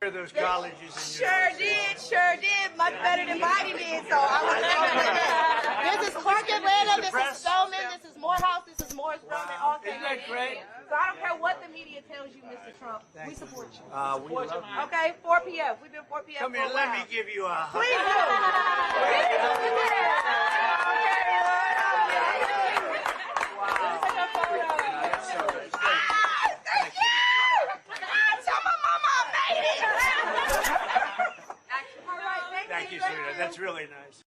Those colleges and sure did. Much better than Biden did. So I was this is Clark Atlanta, this is Spelman, this is Morehouse, this is Morris Spelman. Wow. Isn't that great? So I don't care what the media tells you, Mr. Trump. We support you. We love you. Okay, 4 p.m. We've been 4 p.m. Come here, let me give you a hug. Please do. Thank you, sweetheart. That's really nice.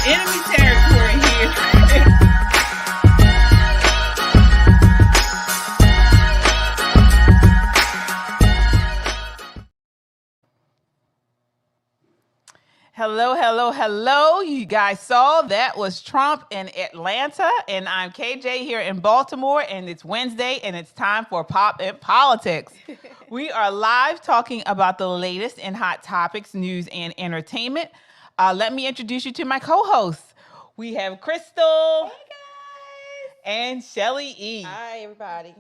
Enemy territory here. Hello. You guys saw that was Trump in Atlanta, and I'm KJ here in Baltimore, and it's Wednesday, and it's time for Pop and Politics. We are live talking about the latest in hot topics, news, and entertainment. Let me introduce you to my co-hosts. We have Crystal. Hey guys. And Shelly E. Hi everybody.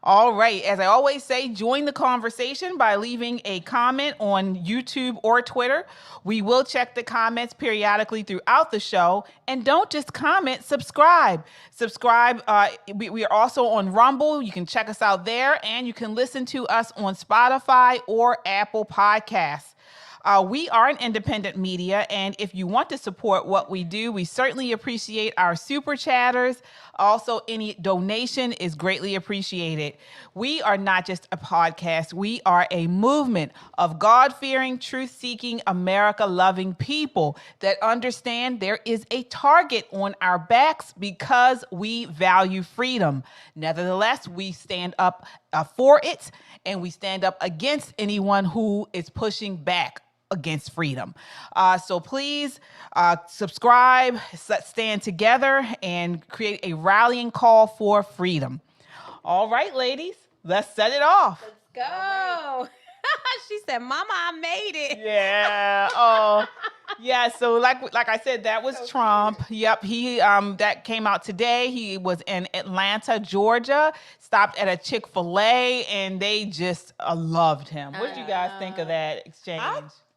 All right. As I always say, join the conversation by leaving a comment on YouTube or Twitter. We will check the comments periodically throughout the show. And don't just comment, subscribe. We are also on Rumble. You can check us out there. And you can listen to us on Spotify or Apple Podcasts. We are an independent media, and if you want to support what we do, we certainly appreciate our super chatters. Also, any donation is greatly appreciated. We are not just a podcast. We are a movement of God-fearing, truth-seeking, America-loving people that understand there is a target on our backs because we value freedom. Nevertheless, we stand up for it, and we stand up against anyone who is pushing back against freedom. So please subscribe, stand together, and create a rallying call for freedom. All right, ladies, let's set it off. Let's go. She said, Mama, I made it. Yeah. Oh, yeah. So like I said, that was Trump. Cute. Yep. He that came out today. He was in Atlanta, Georgia, stopped at a Chick-fil-A, and they just loved him. What did you guys think of that exchange?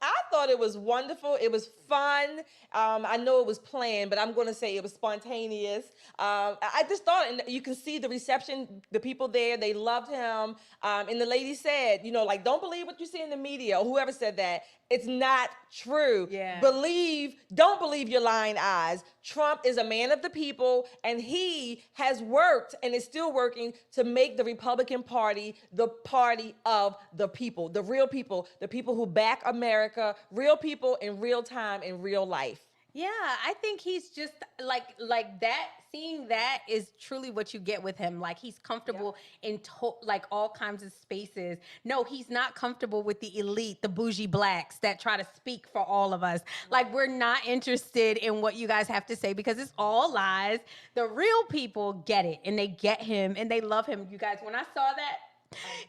I thought it was wonderful. It was fun. I know it was planned, but I'm going to say it was spontaneous. I just thought, and you can see the reception, the people there, they loved him. And the lady said, like, don't believe what you see in the media, or whoever said that. It's not true. Yeah. Don't believe your lying eyes. Trump is a man of the people, and he has worked and is still working to make the Republican Party the party of the people, the real people, the people who back America, real people in real time, in real life. Yeah, I think he's just like that. Seeing that is truly what you get with him. Like, he's comfortable in like all kinds of spaces. No, he's not comfortable with the elite, the bougie blacks that try to speak for all of us. Like, we're not interested in what you guys have to say because it's all lies. The real people get it, and they get him, and they love him. You guys, when I saw that,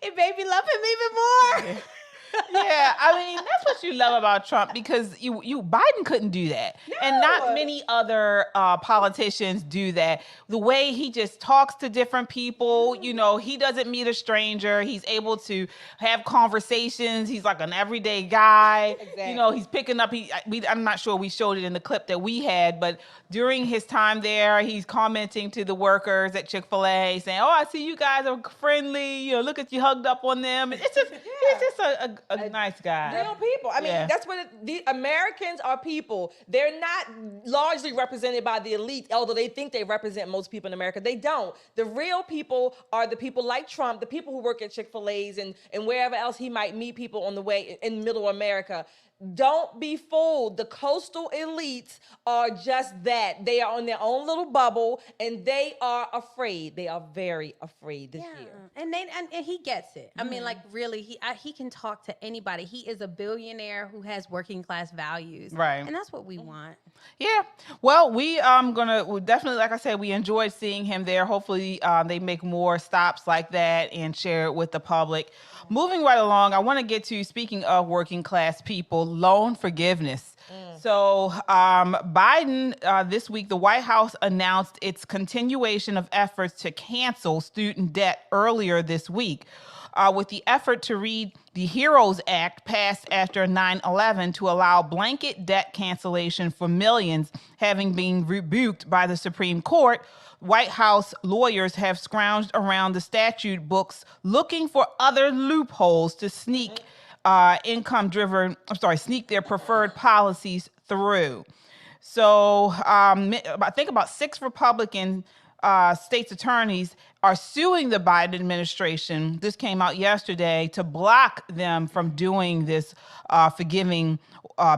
it made me love him even more. Yeah, I mean, that's what you love about Trump, because Biden couldn't do that. No. And not many other politicians do that. The way he just talks to different people, he doesn't meet a stranger. He's able to have conversations. He's like an everyday guy. Exactly. He's picking up, I'm not sure we showed it in the clip that we had, but during his time there, he's commenting to the workers at Chick-fil-A saying, oh, I see you guys are friendly. Look at you hugged up on them. It's just, he's just a nice guy. Real people. I mean, that's what the Americans are people. They're not largely represented by the elite, although they think they represent most people in America. They don't. The real people are the people like Trump, the people who work at Chick-fil-A's and wherever else he might meet people on the way in middle America. Don't be fooled. The coastal elites are just that. They are on their own little bubble, and they are afraid. They are very afraid this year. And he gets it. I mean, like really, he can talk to anybody. He is a billionaire who has working class values, Right? And that's what we want. Yeah. Well, we definitely, like I said, we enjoyed seeing him there. Hopefully, they make more stops like that and share it with the public. Moving right along, I want to get to, speaking of working class people, loan forgiveness. So Biden, this week, the White House announced its continuation of efforts to cancel student debt earlier this week, with the effort to read the HEROES Act passed after 9/11 to allow blanket debt cancellation for millions, having been rebuked by the Supreme Court. White House lawyers have scrounged around the statute books looking for other loopholes to sneak their preferred policies through. So I think about 6 Republican states' attorneys are suing the Biden administration. This came out yesterday to block them from doing this, forgiving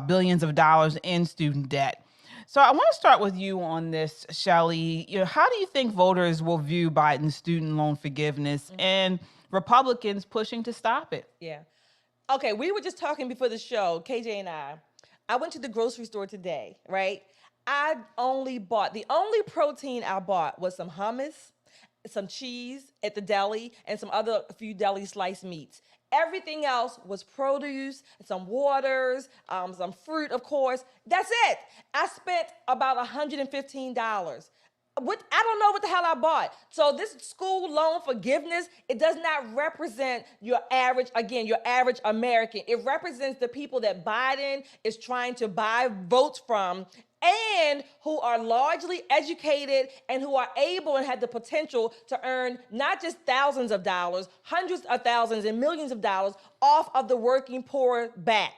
billions of dollars in student debt. So I want to start with you on this, Shelley. How do you think voters will view Biden's student loan forgiveness and Republicans pushing to stop it? Yeah. Okay, we were just talking before the show, KJ and I. I went to the grocery store today, right? The only protein I bought was some hummus, some cheese at the deli, and a few deli sliced meats. Everything else was produce, some waters, some fruit, of course. That's it. I spent about $115. I don't know what the hell I bought. So this school loan forgiveness, it does not represent your average American. It represents the people that Biden is trying to buy votes from, and who are largely educated and who are able and have the potential to earn not just thousands of dollars, hundreds of thousands and millions of dollars off of the working poor's back.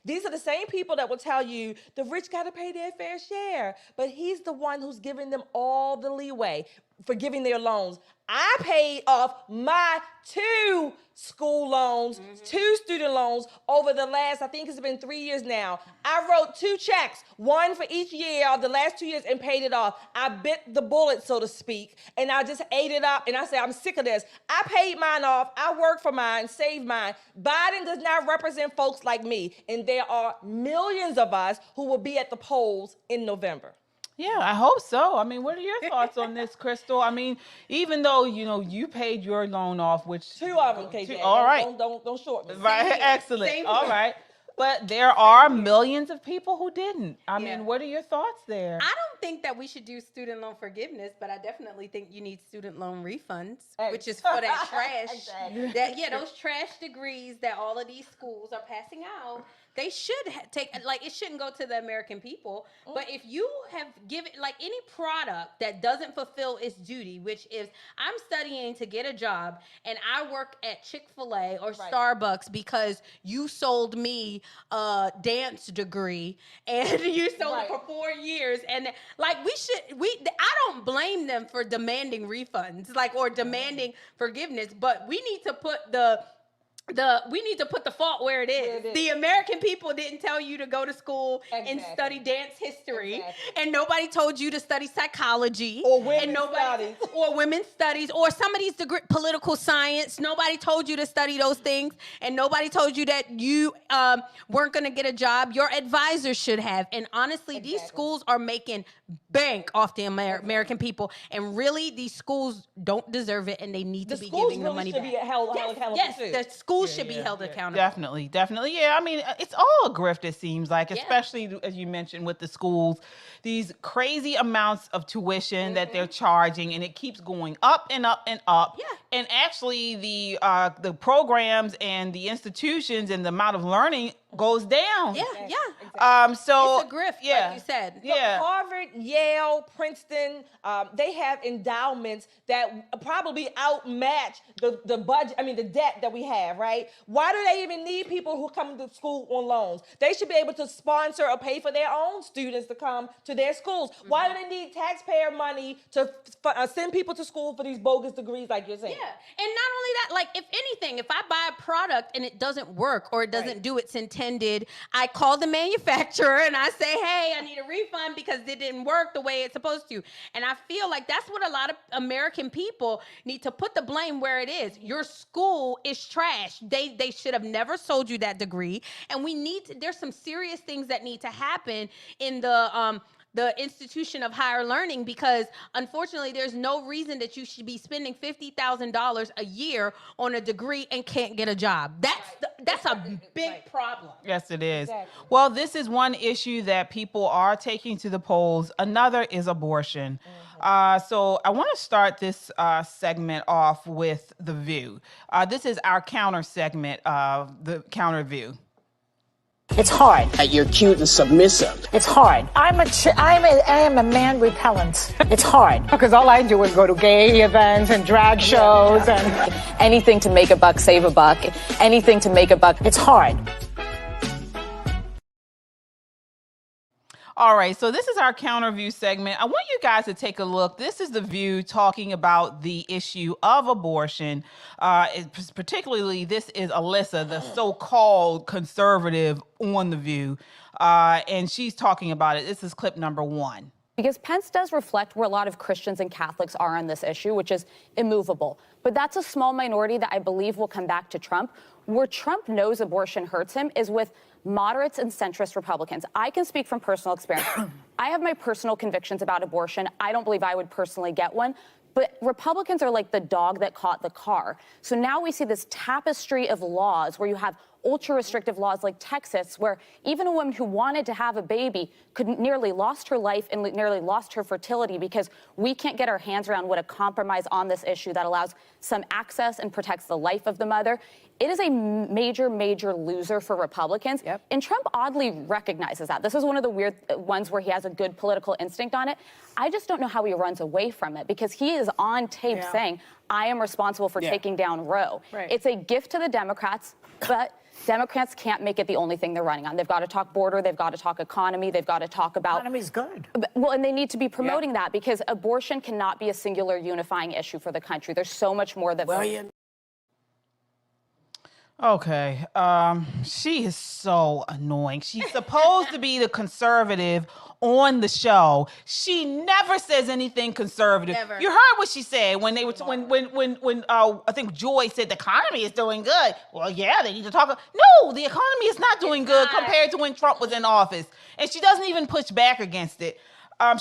These are the same people that will tell you the rich got to pay their fair share, but he's the one who's giving them all the leeway for giving their loans. I paid off my 2 school loans, 2 student loans over the last, I think it's been 3 years now. I wrote 2 checks, one for each year of the last 2 years, and paid it off. I bit the bullet, so to speak, and I just ate it up, and I said, I'm sick of this. I paid mine off. I worked for mine, saved mine. Biden does not represent folks like me, and there are millions of us who will be at the polls in November. Yeah, I hope so. I mean, what are your thoughts on this, Crystal? I mean, even though, you paid your loan off, which... 2 of them, KJ. All right. Don't short me. Right, excellent. All right. But there are millions of people who didn't. I mean, what are your thoughts there? I don't think that we should do student loan forgiveness, but I definitely think you need student loan refunds, which is for that trash. Exactly. Those trash degrees that all of these schools are passing out. They should take, it shouldn't go to the American people. But if you have given, any product that doesn't fulfill its duty, which is, I'm studying to get a job and I work at Chick-fil-A or Starbucks because you sold me a dance degree and you sold it for 4 years. And I don't blame them for demanding refunds, or demanding forgiveness, but we need to put the fault where it is. The American people didn't tell you to go to school and study dance history, and nobody told you to study psychology or women's studies or somebody's degree, political science. Nobody told you to study those things, and nobody told you that you weren't going to get a job. Your advisors should have. And honestly, these schools are making bank off the American people, and really, these schools don't deserve it, and they need to be giving the money back. The schools really should be held accountable too. The schools should be held accountable. Definitely. Yeah, I mean, it's all a grift, it seems like, especially, as you mentioned, with the schools. These crazy amounts of tuition that they're charging, and it keeps going up and up and up. Yeah. And actually, the programs and the institutions and the amount of learning goes down. Yeah. So it's a grift, like you said. Yeah. Harvard, Yale, Princeton, they have endowments that probably outmatch the budget. I mean, the debt that we have, right? Why do they even need people who come to school on loans? They should be able to sponsor or pay for their own students to come to their schools. Why do they need taxpayer money to send people to school for these bogus degrees, like you're saying? Yeah, and not only that, if anything, if I buy a product and it doesn't work or it doesn't do its intended intended. I call the manufacturer and I say, hey, I need a refund because it didn't work the way it's supposed to. And I feel like that's what a lot of American people need to put the blame where it is. Your school is trash. They should have never sold you that degree. And we need to, there's some serious things that need to happen in the institution of higher learning, because unfortunately there's no reason that you should be spending $50,000 a year on a degree and can't get a job. That's a big problem. Yes, it is. Exactly. Well, this is one issue that people are taking to the polls. Another is abortion. So I want to start this segment off with The View. This is our counter segment of the Counter View. It's hard. You're cute and submissive. It's hard. I am a man repellent. It's hard. Because all I do is go to gay events and drag shows and Anything to make a buck, save a buck. Anything to make a buck. it's hard. All right, so this is our counter view segment. I want you guys to take a look. This is The View talking about the issue of abortion. Particularly, this is Alyssa, the so-called conservative on The View, and she's talking about it. This is clip number 1. Because Pence does reflect where a lot of Christians and Catholics are on this issue, which is immovable. But that's a small minority that I believe will come back to Trump. Where Trump knows abortion hurts him is with moderates and centrist Republicans. I can speak from personal experience. I have my personal convictions about abortion. I don't believe I would personally get one. But Republicans are like the dog that caught the car. So now we see this tapestry of laws where you have ultra-restrictive laws like Texas, where even a woman who wanted to have a baby could nearly lost her life and nearly lost her fertility because we can't get our hands around what a compromise on this issue that allows some access and protects the life of the mother. It is a major, major loser for Republicans. Yep. And Trump oddly recognizes that. This is one of the weird ones where he has a good political instinct on it. I just don't know how he runs away from it, because he is on tape saying, I am responsible for taking down Roe. Right. It's a gift to the Democrats, but Democrats can't make it the only thing they're running on. They've got to talk border, they've got to talk economy, they've got to talk about... Economy's good. Well, and they need to be promoting that, because abortion cannot be a singular unifying issue for the country. There's so much more that... Okay, she is so annoying. She's supposed to be the conservative on the show. She never says anything conservative. Never. You heard what she said when they were when I think Joy said the economy is doing good. Well, yeah, they need to talk. No, the economy is not doing good compared to when Trump was in office, and she doesn't even push back against it.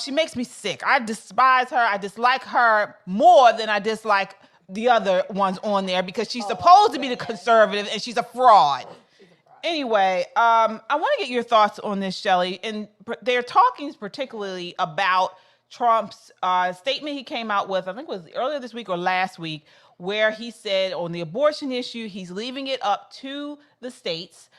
She makes me sick. I despise her. I dislike her more than I dislike the other ones on there, because she's supposed to be the conservative and she's a fraud. Anyway, I want to get your thoughts on this, Shelley. And they're talking particularly about Trump's statement he came out with, I think it was earlier this week or last week, where he said on the abortion issue, he's leaving it up to the states.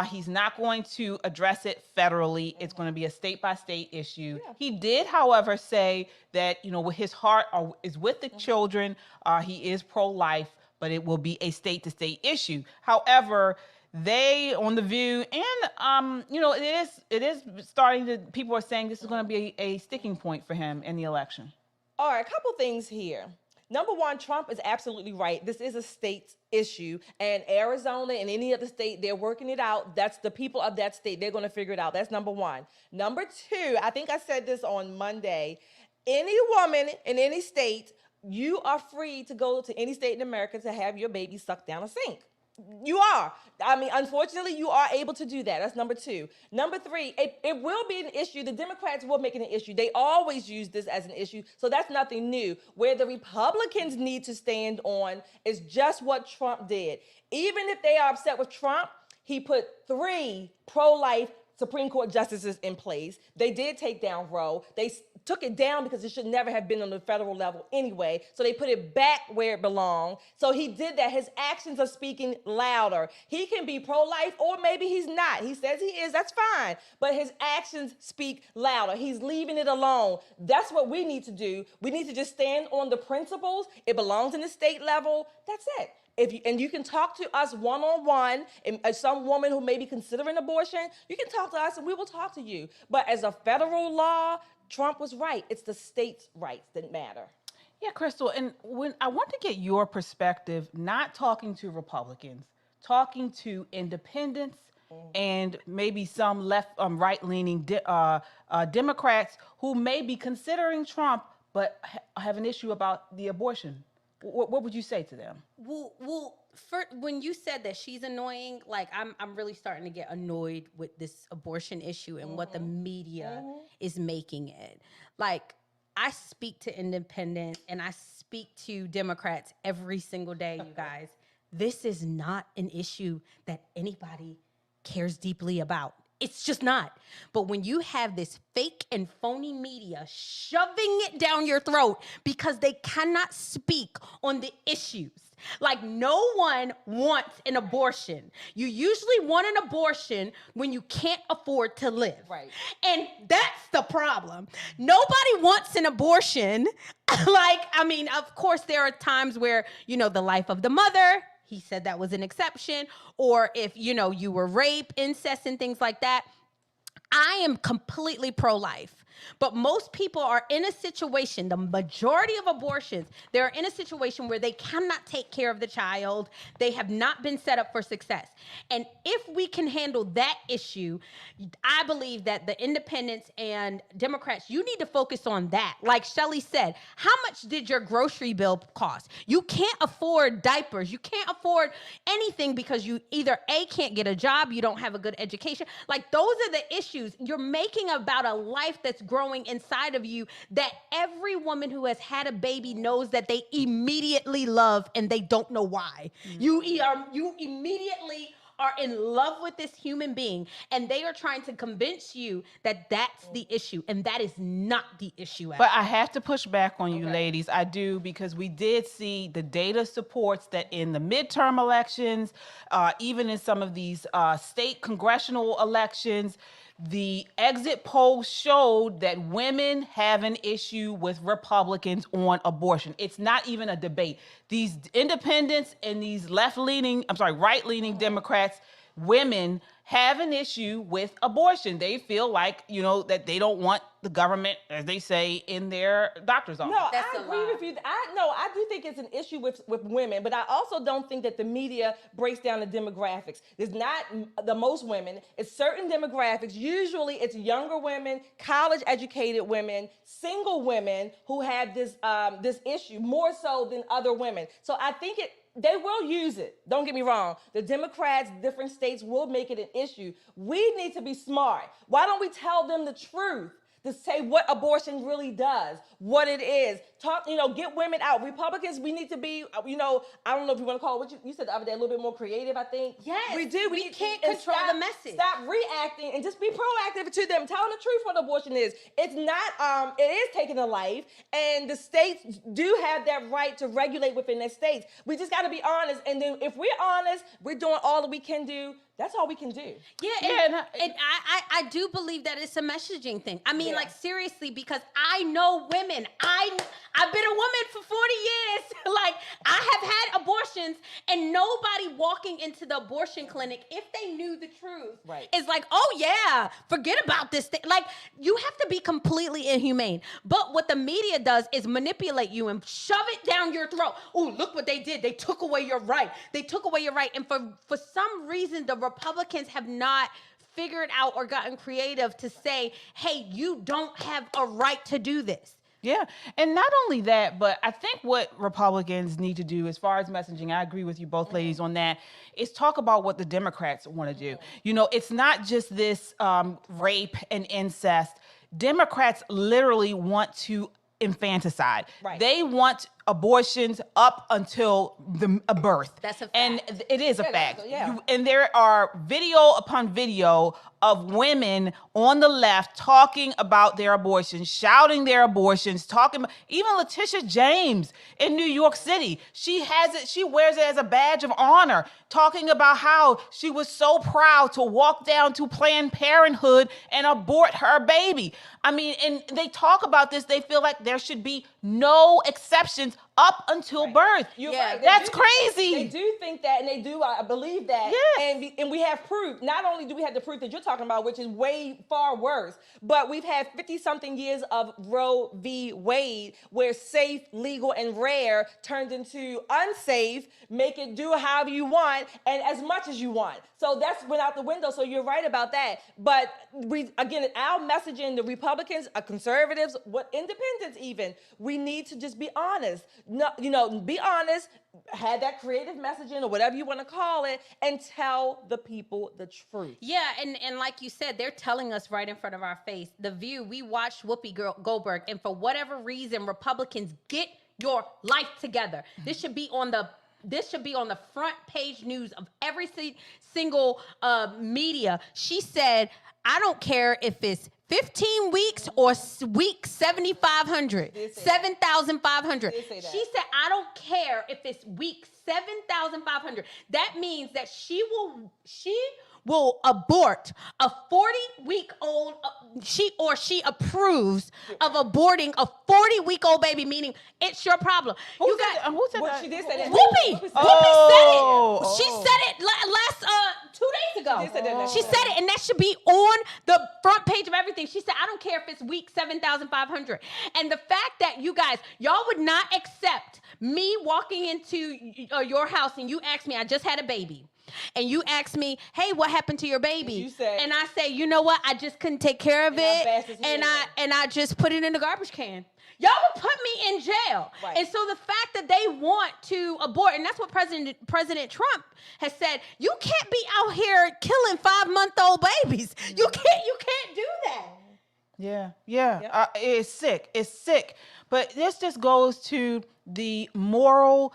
He's not going to address it federally. It's going to be a state-by-state issue. Yeah. He did, however, say that, his heart is with the children. He is pro-life, but it will be a state-to-state issue. However, they on The View and it is starting to, people are saying this is going to be a sticking point for him in the election. All right, a couple things here. Number one, Trump is absolutely right. This is a state issue, and Arizona and any other state, they're working it out. That's the people of that state. They're going to figure it out. That's number one. Number two, I think I said this on Monday. Any woman in any state, you are free to go to any state in America to have your baby sucked down a sink. You are. I mean, unfortunately, you are able to do that. That's number two. Number three, it will be an issue. The Democrats will make it an issue. They always use this as an issue, so that's nothing new. Where the Republicans need to stand on is just what Trump did. Even if they are upset with Trump, he put 3 pro-life Supreme Court justices in place. They did take down Roe. They took it down because it should never have been on the federal level anyway. So they put it back where it belonged. So he did that. His actions are speaking louder. He can be pro-life or maybe he's not. He says he is. That's fine. But his actions speak louder. He's leaving it alone. That's what we need to do. We need to just stand on the principles. It belongs in the state level. That's it. And you can talk to us one-on-one, and some woman who may be considering abortion, you can talk to us and we will talk to you. But as a federal law, Trump was right. It's the states' rights that matter. Yeah, Crystal, and when I want to get your perspective, not talking to Republicans, talking to independents and maybe some left, right-leaning Democrats who may be considering Trump but have an issue about the abortion. What would you say to them? Well, when you said that she's annoying, like I'm really starting to get annoyed with this abortion issue and what the media is making it. Like, I speak to independents and I speak to Democrats every single day, you guys. This is not an issue that anybody cares deeply about. It's just not. But when you have this fake and phony media shoving it down your throat because they cannot speak on the issues, like no one wants an abortion. You usually want an abortion when you can't afford to live. Right. And that's the problem. Nobody wants an abortion. Like, I mean, of course, there are times where, you know, the life of the mother, he said that was an exception. Or if, you know, you were rape, incest, and things like that. I am completely pro-life. But most people are in a situation, the majority of abortions, they're in a situation where they cannot take care of the child. They have not been set up for success. And if we can handle that issue, I believe that the independents and Democrats, you need to focus on that. Like Shelley said, how much did your grocery bill cost? You can't afford diapers. You can't afford anything because you either A, can't get a job, you don't have a good education. Like, those are the issues. You're making about a life that's growing inside of you that every woman who has had a baby knows that they immediately love and they don't know why. You immediately are in love with this human being and they are trying to convince you that that's the issue, and that is not the issue at But all. I have to push back on you, ladies. I do, because we did see the data supports that in the midterm elections, even in some of these state congressional elections, the exit polls showed that women have an issue with Republicans on abortion. It's not even a debate. These independents and these right-leaning Democrats, women have an issue with abortion. They feel like, you know, that they don't want the government, as they say, in their doctor's office. No, That's I a agree lie. with you. I do think it's an issue with women, but I also don't think that the media breaks down the demographics. There's not the most women. It's certain demographics. Usually it's younger women, college-educated women, single women who have this this issue more so than other women. So I think they will use it. Don't get me wrong. The Democrats, different states will make it an issue. We need to be smart. Why don't we tell them the truth? To say what abortion really does, what it is. Talk, you know, get women out. Republicans, we need to be, you know, I don't know if you want to call it what you said the other day, a little bit more creative, I think. Yes, we do. we need- can't and control the message. Stop reacting and just be proactive to them. Tell them the truth what abortion is. It's not, it is taking a life, and the states do have that right to regulate within their states. We just got to be honest, and then if we're honest, we're doing all that we can do. That's all we can do. And I do believe that it's a messaging thing. I mean, like, seriously, because I know women. I've been a woman for 40 years. Like, I have had abortions, and nobody walking into the abortion clinic, if they knew the truth, is like, oh yeah, forget about this thing. Like, you have to be completely inhumane. But what the media does is manipulate you and shove it down your throat. Oh, look what they did. They took away your right. They took away your right. And for some reason, the Republicans have not figured out or gotten creative to say, hey, you don't have a right to do this. Yeah, and not only that, but I think what Republicans need to do as far as messaging, I agree with you both ladies on that, is talk about what the Democrats want to do. You know, it's not just this rape and incest. Democrats literally want to infanticide. Right. They want abortions up until a birth. That's a fact. And it is a fact. yeah. And there are video upon video of women on the left talking about their abortions, shouting their abortions, even Letitia James in New York City. She wears it as a badge of honor, talking about how she was so proud to walk down to Planned Parenthood and abort her baby. I mean, and they talk about this, they feel like there should be no exceptions up until birth. You're Yeah. right. That's They crazy. do think that, and they do believe that. Yes. And we have proof. Not only do we have the proof that you're talking about, which is way far worse, but we've had 50-something years of Roe v. Wade, where safe, legal, and rare turned into unsafe, make it do however you want and as much as you want. So that's went out the window. So you're right about that. But again, our messaging, the Republicans, conservatives, what independents even, we need to just be honest. No, be honest, have that creative messaging or whatever you want to call it, and tell the people the truth. Yeah, and like you said, they're telling us right in front of our face. The View, we watched Whoopi Goldberg, and for whatever reason, Republicans, get your life together. This should be on the front page news of every single media. She said, I don't care if it's 15 weeks or week 7,500, 7,500. She said, I don't care if it's week 7,500. That means that she will abort a 40-week-old, she approves of aborting a 40-week-old baby, meaning it's your problem. Who said Well, that? she did say that. Whoopi said it. She said it last 2 days ago. She said that. She said it, and that should be on the front page of everything. She said, I don't care if it's week 7,500. And the fact that you guys, y'all would not accept me walking into your house and you ask me, I just had a baby. And you ask me, hey, what happened to your baby? You said, and I say, you know what? I just couldn't take care of it. And I just put it in the garbage can. Y'all would put me in jail. Right. And so the fact that they want to abort, and that's what President Trump has said, you can't be out here killing 5-month-old babies. You can't do that. Yeah. It's sick. It's sick. But this just goes to the moral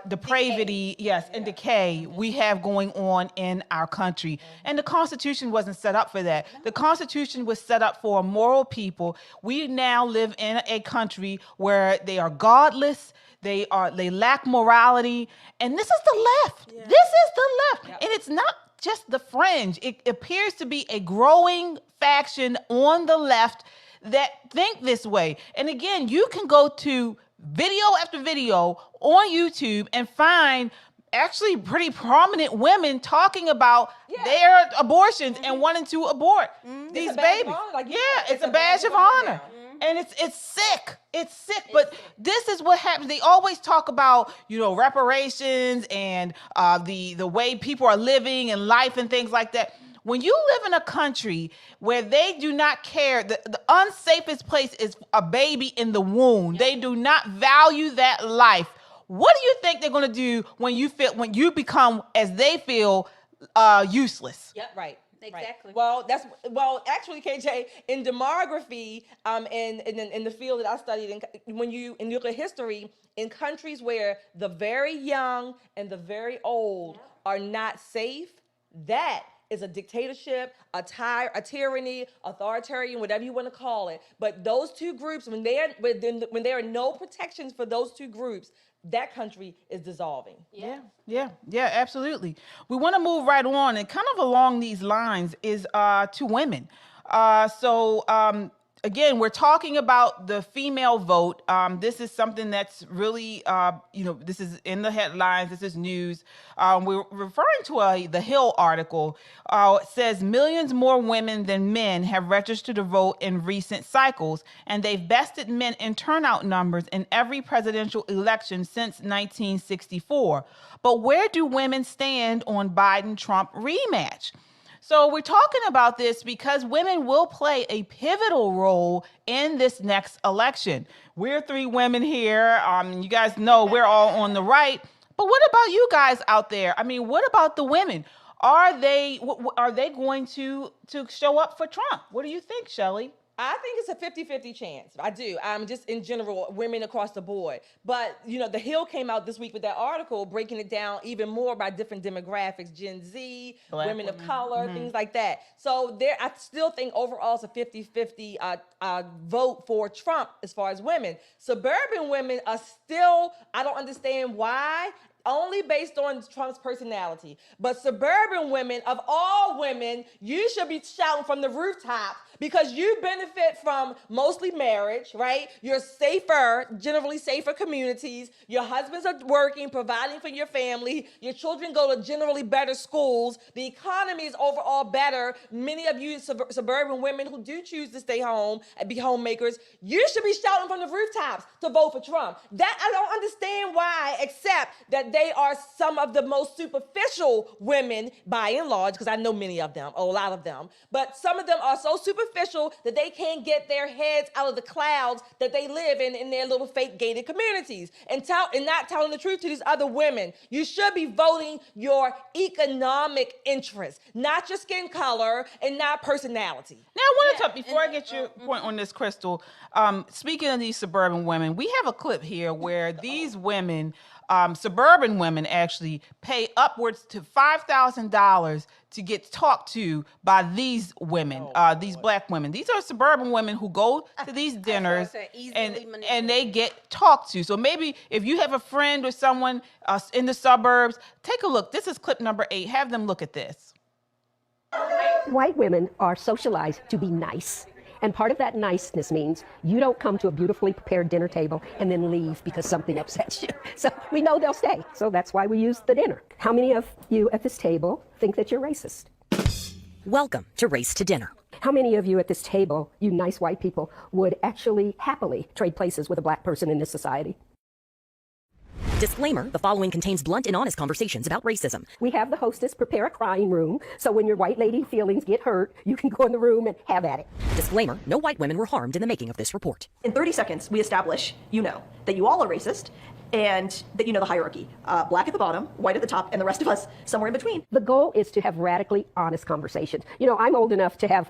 depravity, and decay we have going on in our country. And the Constitution wasn't set up for that. The Constitution was set up for a moral people. We now live in a country where they are godless. They lack morality. And this is the left. Yeah. This is the left. Yep. And it's not just the fringe. It appears to be a growing faction on the left that think this way. And again, you can go to video after video on YouTube and find actually pretty prominent women talking about their abortions and wanting to abort these babies. It's a badge of honor. And it's sick. It's sick. But this is what happens. They always talk about, reparations and the way people are living and life and things like that. When you live in a country where they do not care, the unsafest place is a baby in the womb. They do not value that life. What do you think they're going to do when you become, as they feel, useless? Yep, right. Exactly. Right. Well, actually, KJ, in demography, in the field that I studied, when you look at history, in countries where the very young and the very old are not safe, that is a dictatorship, a tyranny, authoritarian, whatever you want to call it. But those two groups, when there are no protections for those two groups, that country is dissolving. Yeah, absolutely. We want to move right on, and kind of along these lines is to women. Again, we're talking about the female vote. This is something that's really, this is in the headlines. This is news. We're referring to the Hill article. It says millions more women than men have registered to vote in recent cycles, and they've bested men in turnout numbers in every presidential election since 1964. But where do women stand on Biden-Trump rematch? So we're talking about this because women will play a pivotal role in this next election. We're 3 women here. You guys know we're all on the right. But what about you guys out there? I mean, what about the women? Are they going to show up for Trump? What do you think, Shelley? I think it's a 50-50 chance. I do. Just in general, women across the board. But, the Hill came out this week with that article, breaking it down even more by different demographics, Gen Z, women of color, things like that. So I still think overall it's a 50-50 vote for Trump as far as women. Suburban women are still, I don't understand why. only based on Trump's personality. But suburban women, of all women, you should be shouting from the rooftop because you benefit from mostly marriage, right? You're safer, generally safer communities. Your husbands are working, providing for your family. Your children go to generally better schools. The economy is overall better. Many of you suburban women who do choose to stay home and be homemakers, you should be shouting from the rooftops to vote for Trump. That I don't understand why, except that they are some of the most superficial women by and large, because I know many of them, a lot of them, but some of them are so superficial that they can't get their heads out of the clouds that they live in their little fake gated communities and not telling the truth to these other women. You should be voting your economic interests, not your skin color and not personality. Now, I want to talk, before I get your point on this, Crystal, speaking of these suburban women, we have a clip here where these women, suburban women actually pay upwards to $5,000 to get talked to by these women, these black women. These are suburban women who go to these dinners and they get talked to. So maybe if you have a friend or someone in the suburbs, take a look. This is clip number 8. Have them look at this. White women are socialized to be nice. And part of that niceness means you don't come to a beautifully prepared dinner table and then leave because something upsets you. So we know they'll stay. So that's why we use the dinner. How many of you at this table think that you're racist? Welcome to Race to Dinner. How many of you at this table, you nice white people, would actually happily trade places with a black person in this society? Disclaimer, the following contains blunt and honest conversations about racism. We have the hostess prepare a crying room, so when your white lady feelings get hurt, you can go in the room and have at it. Disclaimer, no white women were harmed in the making of this report. In 30 seconds, we establish, that you all are racist and that you know the hierarchy. Black at the bottom, white at the top, and the rest of us somewhere in between. The goal is to have radically honest conversations. I'm old enough to have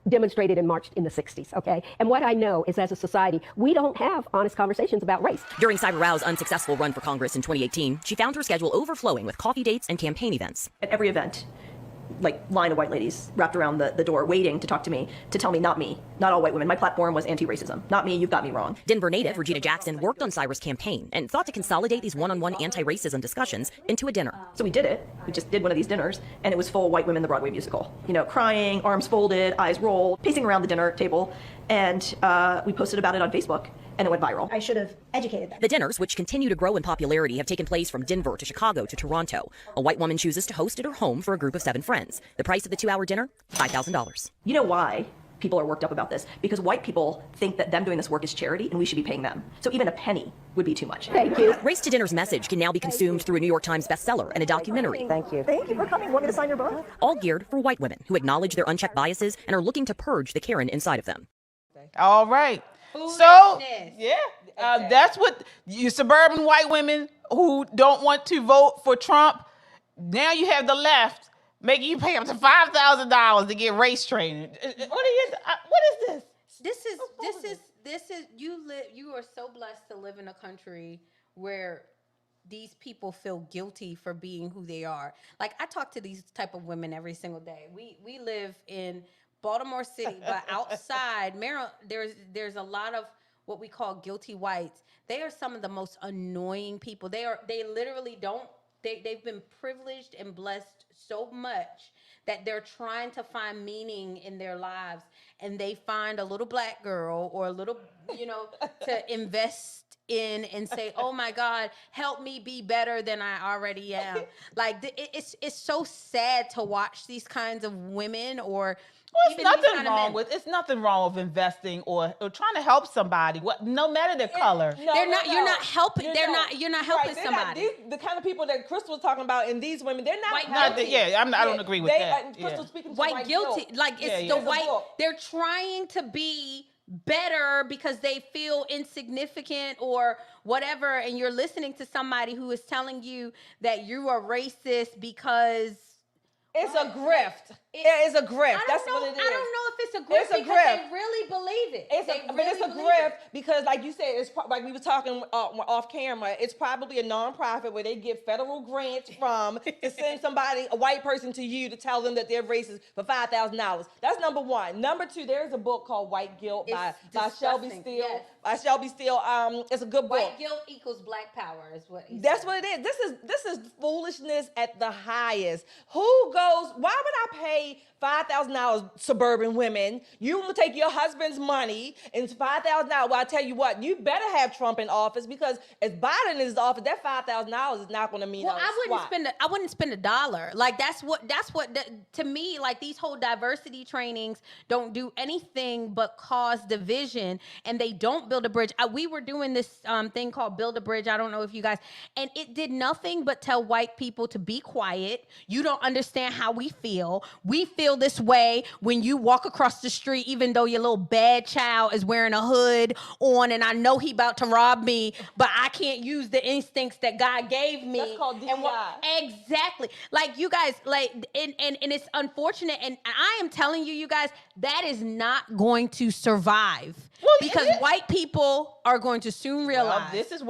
demonstrated and marched in the 60s, okay? And what I know is as a society, we don't have honest conversations about race. During Cyber Rao's unsuccessful run for Congress in 2018, she found her schedule overflowing with coffee dates and campaign events. At every event, line of white ladies wrapped around the door waiting to talk to me, to tell me not all white women. My platform was anti-racism. Not me, you've got me wrong. Denver native Regina Jackson worked on Cyra's campaign and thought to consolidate these one-on-one anti-racism discussions into a dinner. So we did it. We just did one of these dinners, and it was full white women, the Broadway musical. Crying, arms folded, eyes rolled, pacing around the dinner table, and we posted about it on Facebook. And it went viral. I should have educated them. The dinners, which continue to grow in popularity, have taken place from Denver to Chicago to Toronto. A white woman chooses to host at her home for a group of 7 friends. The price of the 2-hour dinner, $5,000. You know why people are worked up about this? Because white people think that them doing this work is charity and we should be paying them. So even a penny would be too much. Thank you. Race to Dinner's message can now be consumed through a New York Times bestseller and a documentary. Thank you. Thank you for coming. Want me to sign your book? All geared for white women who acknowledge their unchecked biases and are looking to purge the Karen inside of them. All right. So, that's what you suburban white women who don't want to vote for Trump. Now you have the left making you pay up to $5,000 to get race training. What is this? This is you are so blessed to live in a country where these people feel guilty for being who they are. Like, I talk to these type of women every single day. We live in Baltimore City, but outside Maryland, there's a lot of what we call guilty whites. They are some of the most annoying people. They've been privileged and blessed so much that they're trying to find meaning in their lives, and they find a little black girl or a little, to invest in and say, oh my God, help me be better than I already am. Like, it's so sad to watch these kinds of women or it's nothing wrong with investing or trying to help somebody, no matter their color. You're not helping somebody. The kind of people that Crystal was talking about and these women, they're not I don't agree with that. Crystal speaking to white guilty. Guilt. Like, it's the white. They're trying to be better because they feel insignificant or whatever, and you're listening to somebody who is telling you that you are racist because It's a grift. It's a grift. That's what it is. I don't know if it's a grift because they really believe it. It's a grift because, like you said, it's like we were talking off camera. It's probably a nonprofit where they get federal grants from to send somebody, a white person, to you to tell them that they're racist for $5,000. That's number one. Number two, there's a book called White Guilt by Shelby Steele. Yes. By Shelby Steele. It's a good book. White guilt equals black power is what he That's said. what it is. This is foolishness at the highest. Who goes? Why would I pay $5,000, suburban women? You will take your husband's money and $5,000. Well, I tell you what, you better have Trump in office because if Biden is in office, that $5,000 is not going to mean. Well, I wouldn't spend $1. Like that's what to me, like these whole diversity trainings don't do anything but cause division, and they don't build a bridge. We were doing this thing called Build a Bridge. I don't know if you guys, and it did nothing but tell white people to be quiet. You don't understand how we feel. We feel this way when you walk across the street, even though your little bad child is wearing a hood on, and I know he about to rob me, but I can't use the instincts that God gave me. That's called DEI. Exactly. Like you guys, like, and it's unfortunate, and I am telling you, you guys, that is not going to survive. Because white people are going to soon realize. Well, this is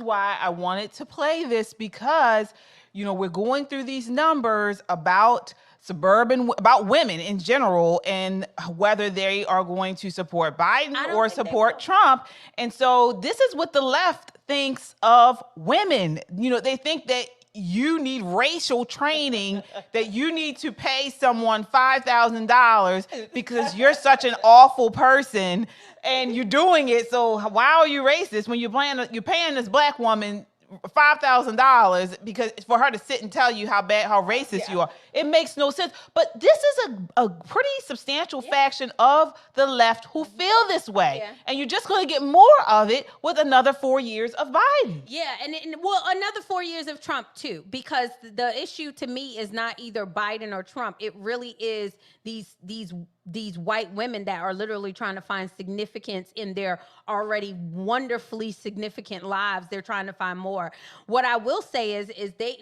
why I wanted to play this, because we're going through these numbers about women in general, and whether they are going to support Biden or support Trump. And so this is what the left thinks of women. They think that you need racial training, that you need to pay someone $5,000 because you're such an awful person and you're doing it. So why are you racist when you're paying this black woman $5,000 because for her to sit and tell you how racist you are? It makes no sense. But this is a pretty substantial faction of the left who feel this way. And you're just going to get more of it with another 4 years of Biden. Yeah, and another 4 years of Trump too, because the issue to me is not either Biden or Trump. It really is these white women that are literally trying to find significance in their already wonderfully significant lives. They're trying to find more. What I will say is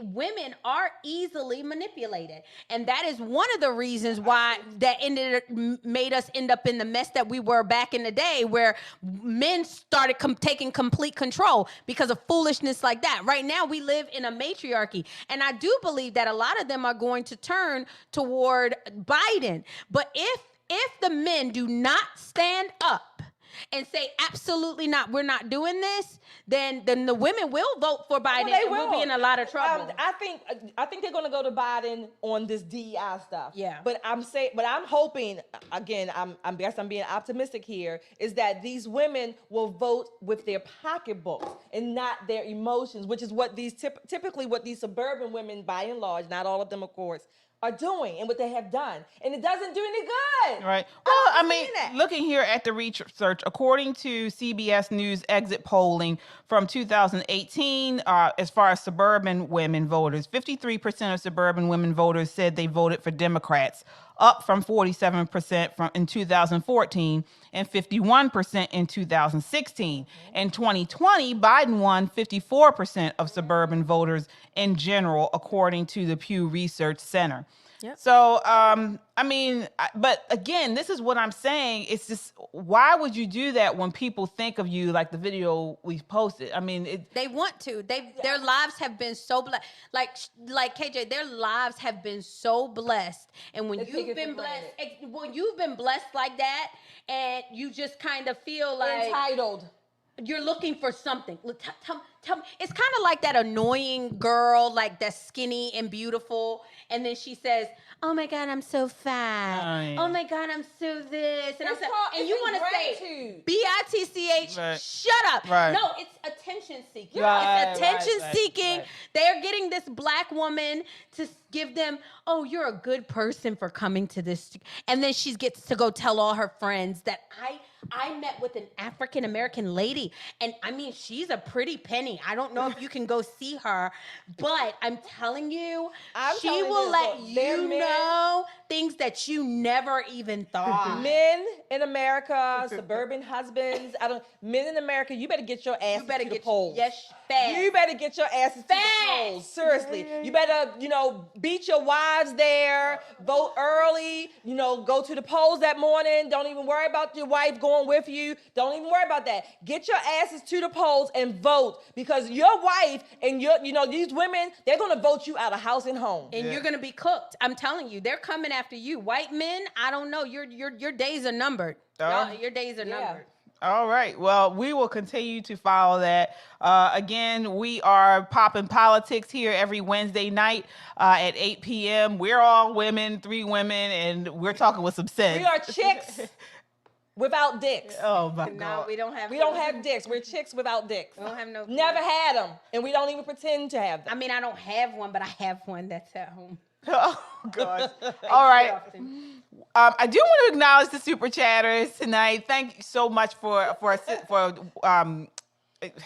women are easily manipulated. And that is one of the reasons why made us end up in the mess that we were back in the day, where men started taking complete control because of foolishness like that. Right now, we live in a matriarchy. And I do believe that a lot of them are going to turn toward Biden. But if the men do not stand up and say, absolutely not, we're not doing this, then the women will vote for Biden and we'll be in a lot of trouble. I think they're going to go to Biden on this DEI stuff. Yeah. But I'm hoping, again, I guess I'm being optimistic here, is that these women will vote with their pocketbooks and not their emotions, which is what typically what these suburban women, by and large, not all of them, of course, are doing and what they have done. And it doesn't do any good. Right. Well, looking here at the research, according to CBS News exit polling from 2018, as far as suburban women voters, 53% of suburban women voters said they voted for Democrats, up from 47% in 2014 and 51% in 2016. In 2020, Biden won 54% of suburban voters in general, according to the Pew Research Center. Yep. So, but again, this is what I'm saying. It's just, why would you do that when people think of you like the video we posted? They want to. Their lives have been so blessed. Like KJ, their lives have been so blessed. And when you've been blessed like that, and you just kind of feel like entitled. You're looking for something. Tell me. It's kind of like that annoying girl, like that's skinny and beautiful, and then she says, "Oh my God, I'm so fat. Oh my God, I'm so this." And you want to say BITCH? Right. Shut up! Right. No, it's attention seeking. Right, it's attention seeking. Right. They're getting this black woman to give them, "Oh, you're a good person for coming to this," and then she gets to go tell all her friends that I met with an African American lady, and I mean, she's a pretty penny. I don't know if you can go see her, but I'm telling you, she will let you know things that you never even thought. Men in America, suburban husbands, men in America, you better get your asses to the polls. Yes, fast. You better get your asses to the polls. Seriously. You better, beat your wives there, vote early, go to the polls that morning. Don't even worry about your wife going with you. Don't even worry about that. Get your asses to the polls and vote, because your wife and these women, they're going to vote you out of house and home. And you're going to be cooked. I'm telling you, they're coming after you. White men, I don't know. Your days are numbered. Your days are numbered. All right. Well, we will continue to follow that. Again, we are popping politics here every Wednesday night at 8 p.m. We're all women, 3 women, and we're talking with some sense. We are chicks without dicks. Oh my God. No, we don't have. We don't have dicks. We're chicks without dicks. We don't have no. Never had them, and we don't even pretend to have them. I mean, I don't have one, but I have one that's at home. Oh God. All right. I do want to acknowledge the super chatters tonight. Thank you so much for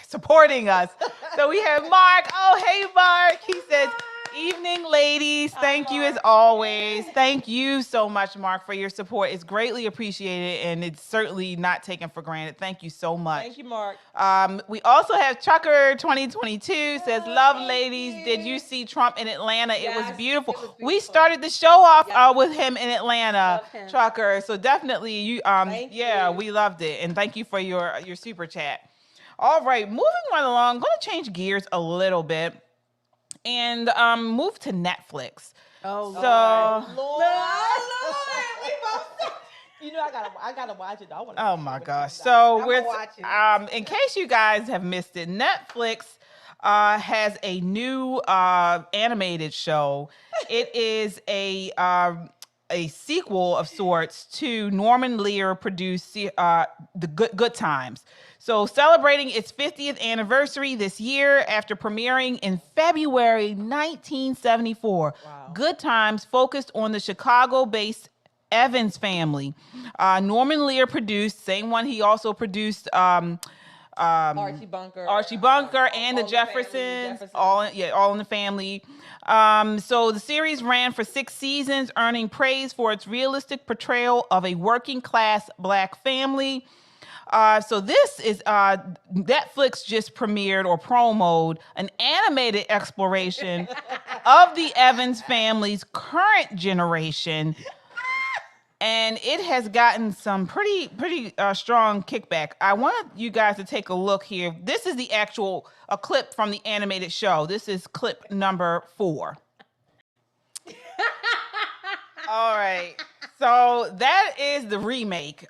supporting us. So we have Mark. Oh, hey, Mark. He says, evening, ladies. Thank you as always. Thank you so much, Mark, for your support. It's greatly appreciated, and it's certainly not taken for granted. Thank you so much. Thank you, Mark. We also have Trucker 2022 says, love, ladies. Did you see Trump in Atlanta? Yes, it was beautiful. it was beautiful. We started the show off with him in Atlanta, Trucker. So definitely, we loved it. And thank you for your super chat. All right, moving right along. I'm going to change gears a little bit and move to Netflix. Oh, so, Lord. I gotta watch it. Oh my gosh! So in case you guys have missed it, Netflix has a new animated show. It is a sequel of sorts to Norman Lear produced The Good Times. So celebrating its 50th anniversary this year after premiering in February 1974. Wow. Good Times focused on the Chicago-based Evans family. Norman Lear produced, same one he also produced Archie Bunker, and the Jeffersons, all in the family. So the series ran for 6 seasons, earning praise for its realistic portrayal of a working class Black family. So this is Netflix just premiered or promoted an animated exploration of the Evans family's current generation. And it has gotten some pretty strong kickback. I want you guys to take a look here. This is a clip from the animated show. This is clip number 4. All right. So that is the remake.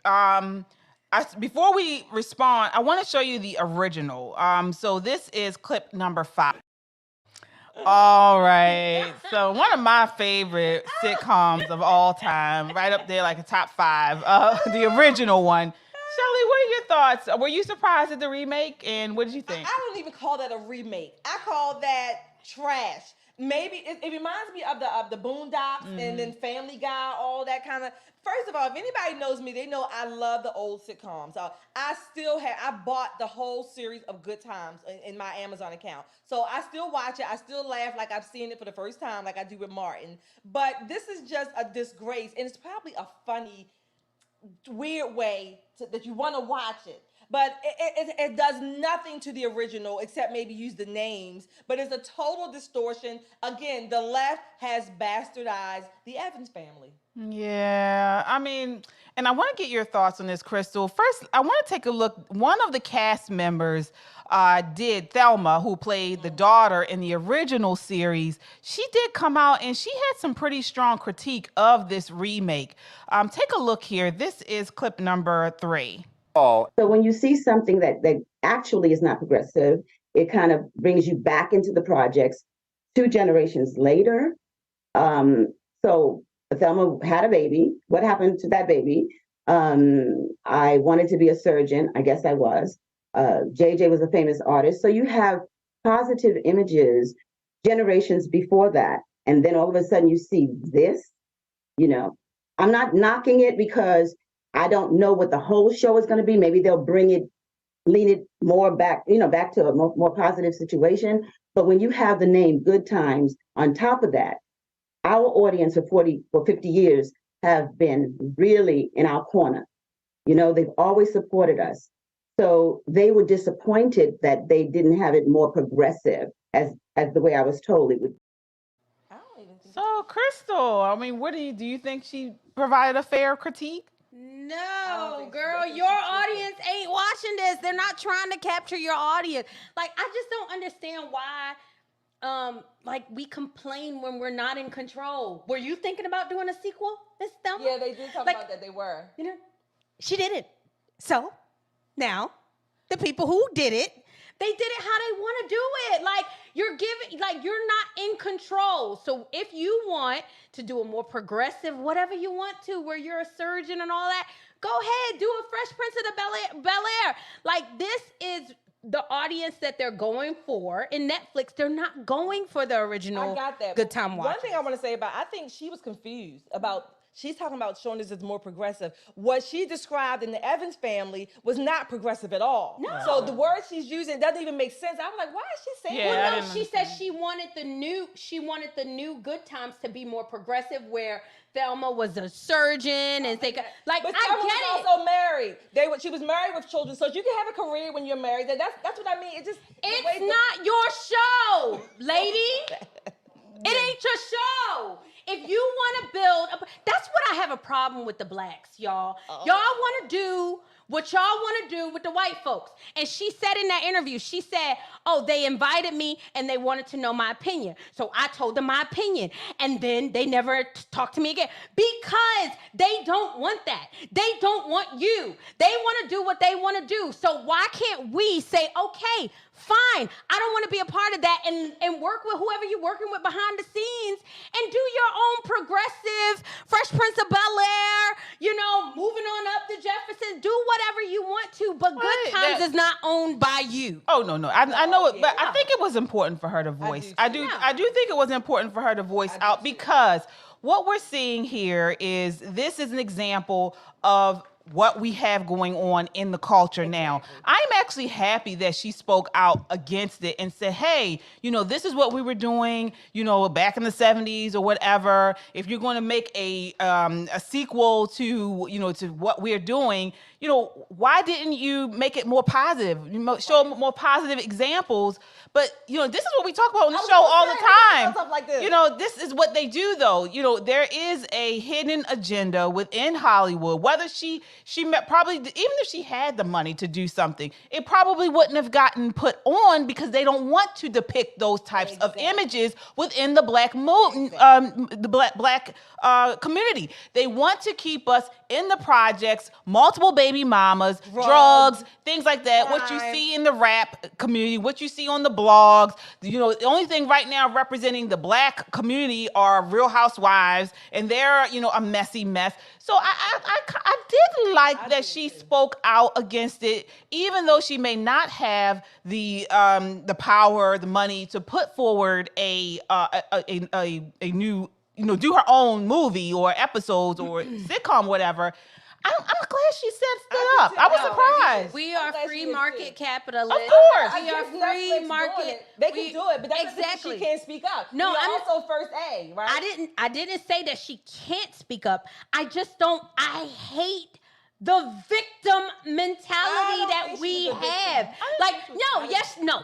Before we respond, I want to show you the original. So this is clip number 5. All right. So one of my favorite sitcoms of all time, right up there like a top 5, the original one. Shelly, what are your thoughts? Were you surprised at the remake, and what did you think? I don't even call that a remake. I call that trash. Maybe it reminds me of the Boondocks and then Family Guy, all that kind of. First of all, if anybody knows me, they know I love the old sitcoms. I bought the whole series of Good Times in my Amazon account. So I still watch it. I still laugh like I've seen it for the first time, like I do with Martin. But this is just a disgrace, and it's probably a funny, weird way that you want to watch it. But it does nothing to the original except maybe use the names. But it's a total distortion. Again, the left has bastardized the Evans family. Yeah, I mean, and I want to get your thoughts on this, Crystal. First, I want to take a look. One of the cast members did Thelma, who played the daughter in the original series. She did come out and she had some pretty strong critique of this remake. Take a look here. This is clip number 3. So when you see something that actually is not progressive, it kind of brings you back into the projects 2 generations later. So Thelma had a baby. What happened to that baby? I wanted to be a surgeon. I guess I was. JJ was a famous artist. So you have positive images generations before that. And then all of a sudden you see this, I'm not knocking it because I don't know what the whole show is going to be. Maybe they'll lean it more back, back to a more positive situation. But when you have the name Good Times on top of that, our audience for 50 years have been really in our corner. They've always supported us. So they were disappointed that they didn't have it more progressive as the way I was told it would. So, Crystal, I mean, what do you think she provided a fair critique? No, girl, your audience ain't watching this. They're not trying to capture your audience. Like, I just don't understand why, we complain when we're not in control. Were you thinking about doing a sequel, Miss Thelma? Yeah, they did talk about that. They were. She didn't. So, now, the people who did it, they did it how they want to do it. Like, you're not in control. So if you want to do a more progressive, whatever you want to, where you're a surgeon and all that, go ahead, do a Fresh Prince of the Bel-Air. Like, this is the audience that they're going for in Netflix. They're not going for the original. I got that. Good Time Watch. One thing I want to say I think she was confused about. She's talking about showing this as more progressive. What she described in the Evans family was not progressive at all. No. So the word she's using doesn't even make sense. I was like, why is she saying that? Well, no, she said she wanted the new Good Times to be more progressive, where Thelma was a surgeon and they got like. But I Thelma get was it. also married. She was married with children, so you can have a career when you're married. That's what I mean. It's not your show, lady. It ain't your show. If you want to build, that's what I have a problem with the blacks, y'all. Y'all want to do what y'all want to do with the white folks. And she said in that interview, she said, they invited me and they wanted to know my opinion. So I told them my opinion. And then they never talked to me again because they don't want that. They don't want you. They want to do what they want to do. So why can't we say, okay, fine, I don't want to be a part of that and work with whoever you're working with behind the scenes and do your own progressive Fresh Prince of Bel-Air, moving on up to Jefferson, do whatever you want to, but Good Times is not owned by you. Oh, no. I know it, but I think it was important for her to voice. I do think it was important for her to voice out because what we're seeing here is this is an example of what we have going on in the culture now. I'm actually happy that she spoke out against it and said, hey, this is what we were doing, back in the 70s or whatever. If you're going to make a sequel to, to what we're doing, why didn't you make it more positive? Show more positive examples. But, this is what we talk about on the show all the time. Stuff like this. This is what they do, though. There is a hidden agenda within Hollywood. Whether she probably, even if she had the money to do something, it probably wouldn't have gotten put on because they don't want to depict those types of images within the black community. They want to keep us in the projects, multiple baby mamas, drugs, things like that. What you see in the rap community, what you see on the blogs. The only thing right now representing the black community are Real Housewives, and they're a messy mess. So I did like that she spoke out against it, even though she may not have the power, the money to put forward a new, do her own movie or episodes or sitcom, whatever. I'm glad she stood up. I was surprised. We are free market capitalists. Of course. We are free market. They can do it, but that doesn't mean she can't speak up. No, I'm also first A, right? I didn't say that she can't speak up. I hate the victim mentality that we have.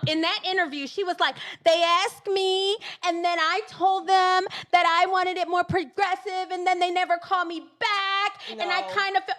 In that interview, she was like, they asked me, and then I told them that I wanted it more progressive, and then they never called me back, and I kind of felt,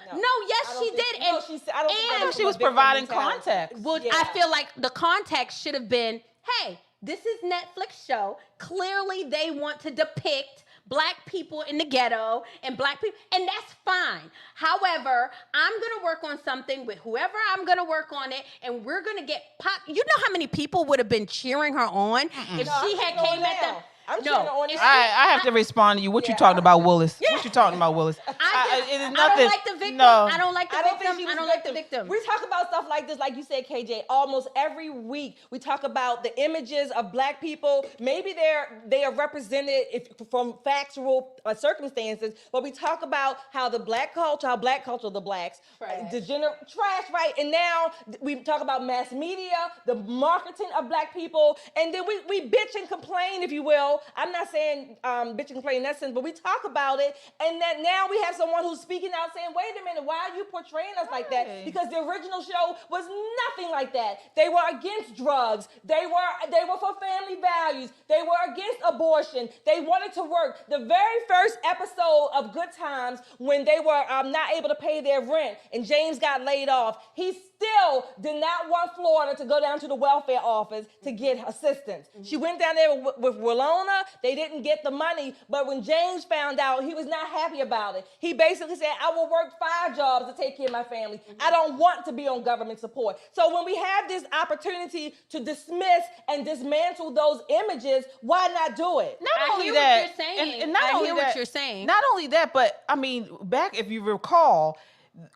she did. And she was providing context. Well, I feel like the context should have been, hey, this is Netflix show. Clearly, they want to depict Black people in the ghetto and Black people, and that's fine. However, I'm gonna work on something with whoever I'm gonna work on it, and we're gonna get pop. You know how many people would have been cheering her on if she had came at them? I have to respond to you. What you talking about, Willis? What you talking about, Willis? it is I nothing. don't like the victim. No. I don't like the I don't think victim. she was I don't like the victim. victim. We talk about stuff like this, like you said, KJ, almost every week. We talk about the images of black people. Maybe they are represented from factual circumstances, but we talk about how the black culture, the blacks, trash, right? And now we talk about mass media, the marketing of black people, and then we bitch and complain, if you will. I'm not saying bitch and complain in that sense, but we talk about it, and that now we have someone who's speaking out saying, wait a minute, why are you portraying us like that? Because the original show was nothing like that. They were against drugs. They were for family values. They were against abortion. They wanted to work. The very first episode of Good Times, when they were not able to pay their rent and James got laid off, he still did not want Florida to go down to the welfare office to get assistance. She went down there with Willona. They didn't get the money, but when James found out, he was not happy about it. He basically said, I will work 5 jobs to take care of my family. I don't want to be on government support. So when we have this opportunity to dismiss and dismantle those images, why not do it? Not only hear that, what you're saying. and not I only hear that, what you're saying. Not only that, but I mean, back if you recall,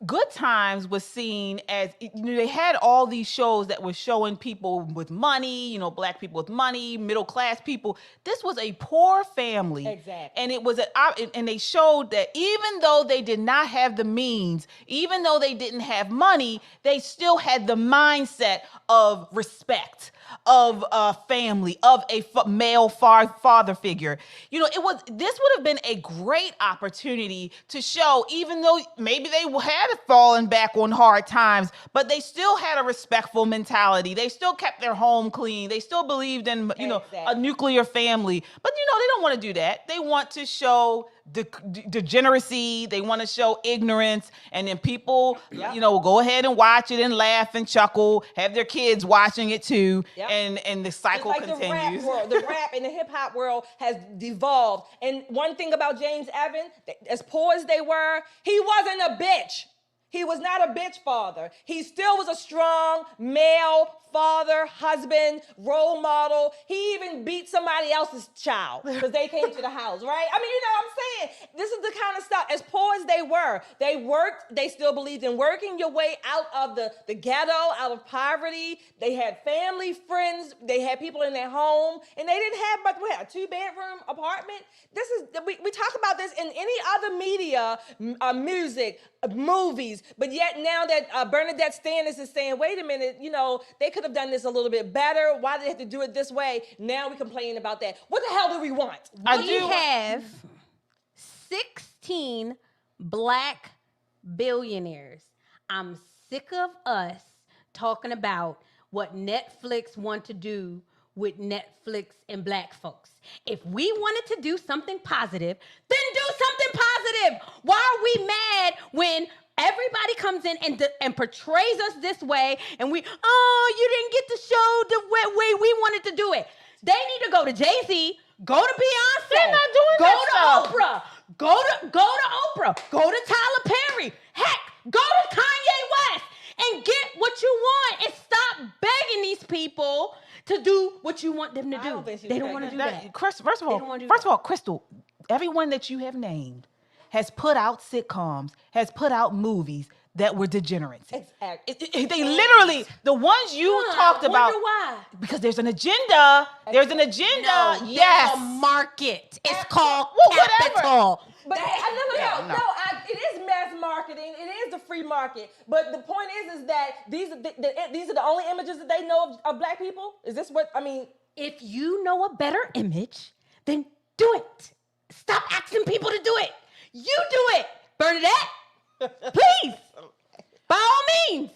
Good Times was seen as, they had all these shows that were showing people with money, black people with money, middle class people. This was a poor family. Exactly. And it was and they showed that even though they did not have the means, even though they didn't have money, they still had the mindset of respect, of a family, of a male father figure. This would have been a great opportunity to show, even though maybe they had fallen back on hard times, but they still had a respectful mentality. They still kept their home clean. They still believed in, a nuclear family. But, they don't want to do that. They want to show degeneracy. They want to show ignorance. And then people, go ahead and watch it and laugh and chuckle, have their kids watching it too. Yep. And the cycle continues. The rap and the hip hop world has devolved. And one thing about James Evans, as poor as they were, he wasn't a bitch. He was not a bitch father. He still was a strong male father, husband, role model. He even beat somebody else's child because they came to the house, right? I mean, what I'm saying? This is the kind of stuff, as poor as they worked, they still believed in working your way out of the ghetto, out of poverty. They had family, friends, they had people in their home, and they didn't have much. We had a 2-bedroom apartment. We talk about this in any other media, music, movies, but yet now that BernNadette Stanis is saying, wait a minute, they could have done this a little bit better. Why did they have to do it this way? Now we complain about that. What the hell do we want? We have 16 black billionaires. I'm sick of us talking about what Netflix want to do with Netflix and black folks. If we wanted to do something positive, then do something positive. Why are we mad when everybody comes in and portrays us this way and you didn't get to show the way we wanted to do it? They need to go to Jay-Z, go to Beyonce. They're not doing that stuff. Go to Oprah. Go to Oprah. Go to Tyler Perry. Heck, go to Kanye West and get what you want and stop begging these people to do what you want them to do. They don't want to do that. First of all, Crystal, everyone that you have named has put out sitcoms, has put out movies that were degenerates. Exactly. They literally, the ones you talked about. Wonder why? Because there's an agenda. There's an agenda. No, yes. It's a market. It's called Whatever. capital. But it is mass marketing. It is the free market. But the point is that these are the only images that they know of black people. Is this what I mean? If you know a better image, then do it. Stop asking people to do it. You do it, BernNadette. Please, by all means.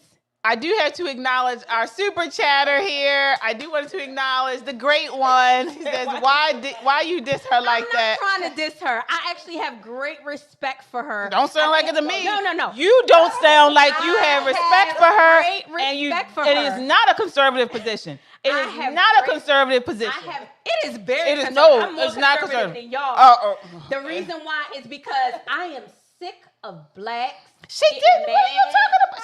I do have to acknowledge our super chatter here. I do want to acknowledge the great one. He says, why you diss her like that? I'm not trying to diss her. I actually have great respect for her. Don't sound like it to me. No. You don't sound like you have respect for her. It is not a conservative position. It is not a conservative position. It is very conservative. No, I'm more it's not conservative conservative. than y'all. The reason why is because I am sick of blacks. She did. What are you talking about?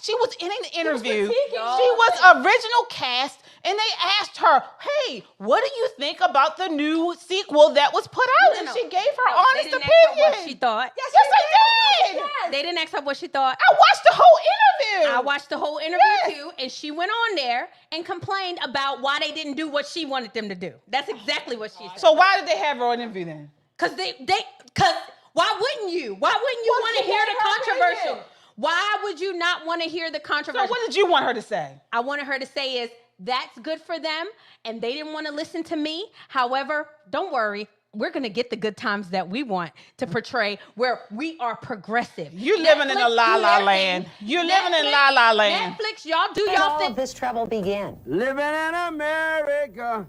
She was in an interview. She was original cast, and they asked her, "Hey, what do you think about the new sequel that was put out?" And she gave her honest they didn't opinion. ask her what she thought. Yes, I did. They didn't ask her what she thought. I watched the whole interview. I watched the whole interview too, and she went on there and complained about why they didn't do what she wanted them to do. That's exactly what she said. So why did they have her on interview then? Cause why wouldn't you? Why wouldn't you want to hear the controversial? Opinion. Why would you not want to hear the controversial? So what did you want her to say? I wanted her to say is, that's good for them, and they didn't want to listen to me. However, don't worry. We're going to get the good times that we want to portray where we are progressive. You living in a la-la land. You living in la-la land. Netflix, y'all do When y'all all thing. of this trouble began. Living in America.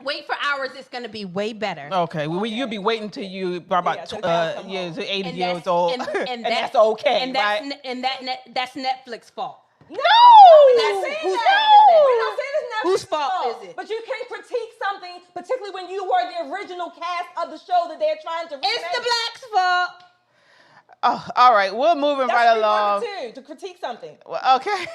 Wait for hours. It's going to be way better. Okay, well, you'll be waiting till you about till the cows come home. 80 And years that's- old, and that's okay, and that's, right? And that's Netflix fault. No! That's whose We don't say this Netflix Whose fault is it? But you can't critique something, particularly when you were the original cast of the show that they're trying to remake. It's the blacks' fault. Oh, all right, we're moving That's right free along. market too, to critique something. Well, okay.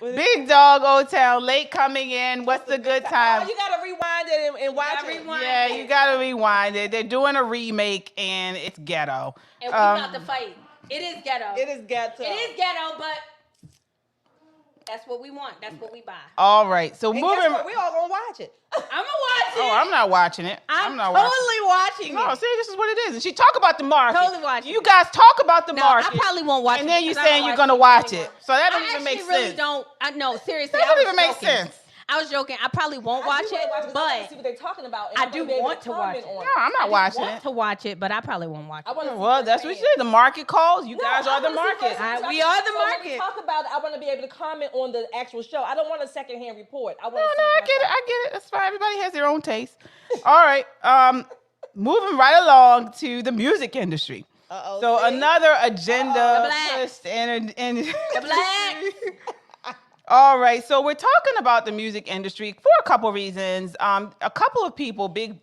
Big Dog Old Town, late coming in. What's the good time? Oh, you gotta rewind it and watch it. Yeah, you gotta rewind it. They're doing a remake and it's ghetto. And we about to fight. It is ghetto. It is ghetto. It is ghetto, but that's what we want. That's what we buy. All right, so And moving. guess what? We all gonna watch it. I'm gonna watch it. Oh, I'm not watching it. I'm not totally watching No, it. see, this is what it is. And she talk about the market. Totally watching You it. guys talk about the No, market. I probably won't watch and it. then you because I saying don't you're watch gonna TV watch anymore. it. So that don't I even make actually really sense. don't. No, seriously. That I don't was even make joking. sense. I was joking. I probably won't watch it, I but want to see what they're talking about. And I I'm do gonna be able want to watch comment it. on No, I'm not watching want it. to watch it, but I probably won't watch I it. want to. Well, that's what you said. The market calls. You guys are the market. We are the When we market. talk about it, I want to be able to comment on the actual show. I don't want a secondhand report. I want No, to I get it. I get it. That's fine. Everybody has their own taste. All right. Moving right along to the music industry. Uh-oh, So see? another agenda The blacks. twist and The blacks. All right, so we're talking about the music industry for a couple reasons. A couple of people, big,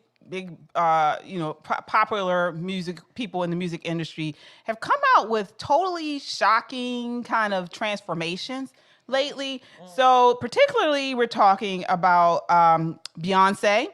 popular music people in the music industry have come out with totally shocking kind of transformations lately. So particularly, we're talking about Beyonce.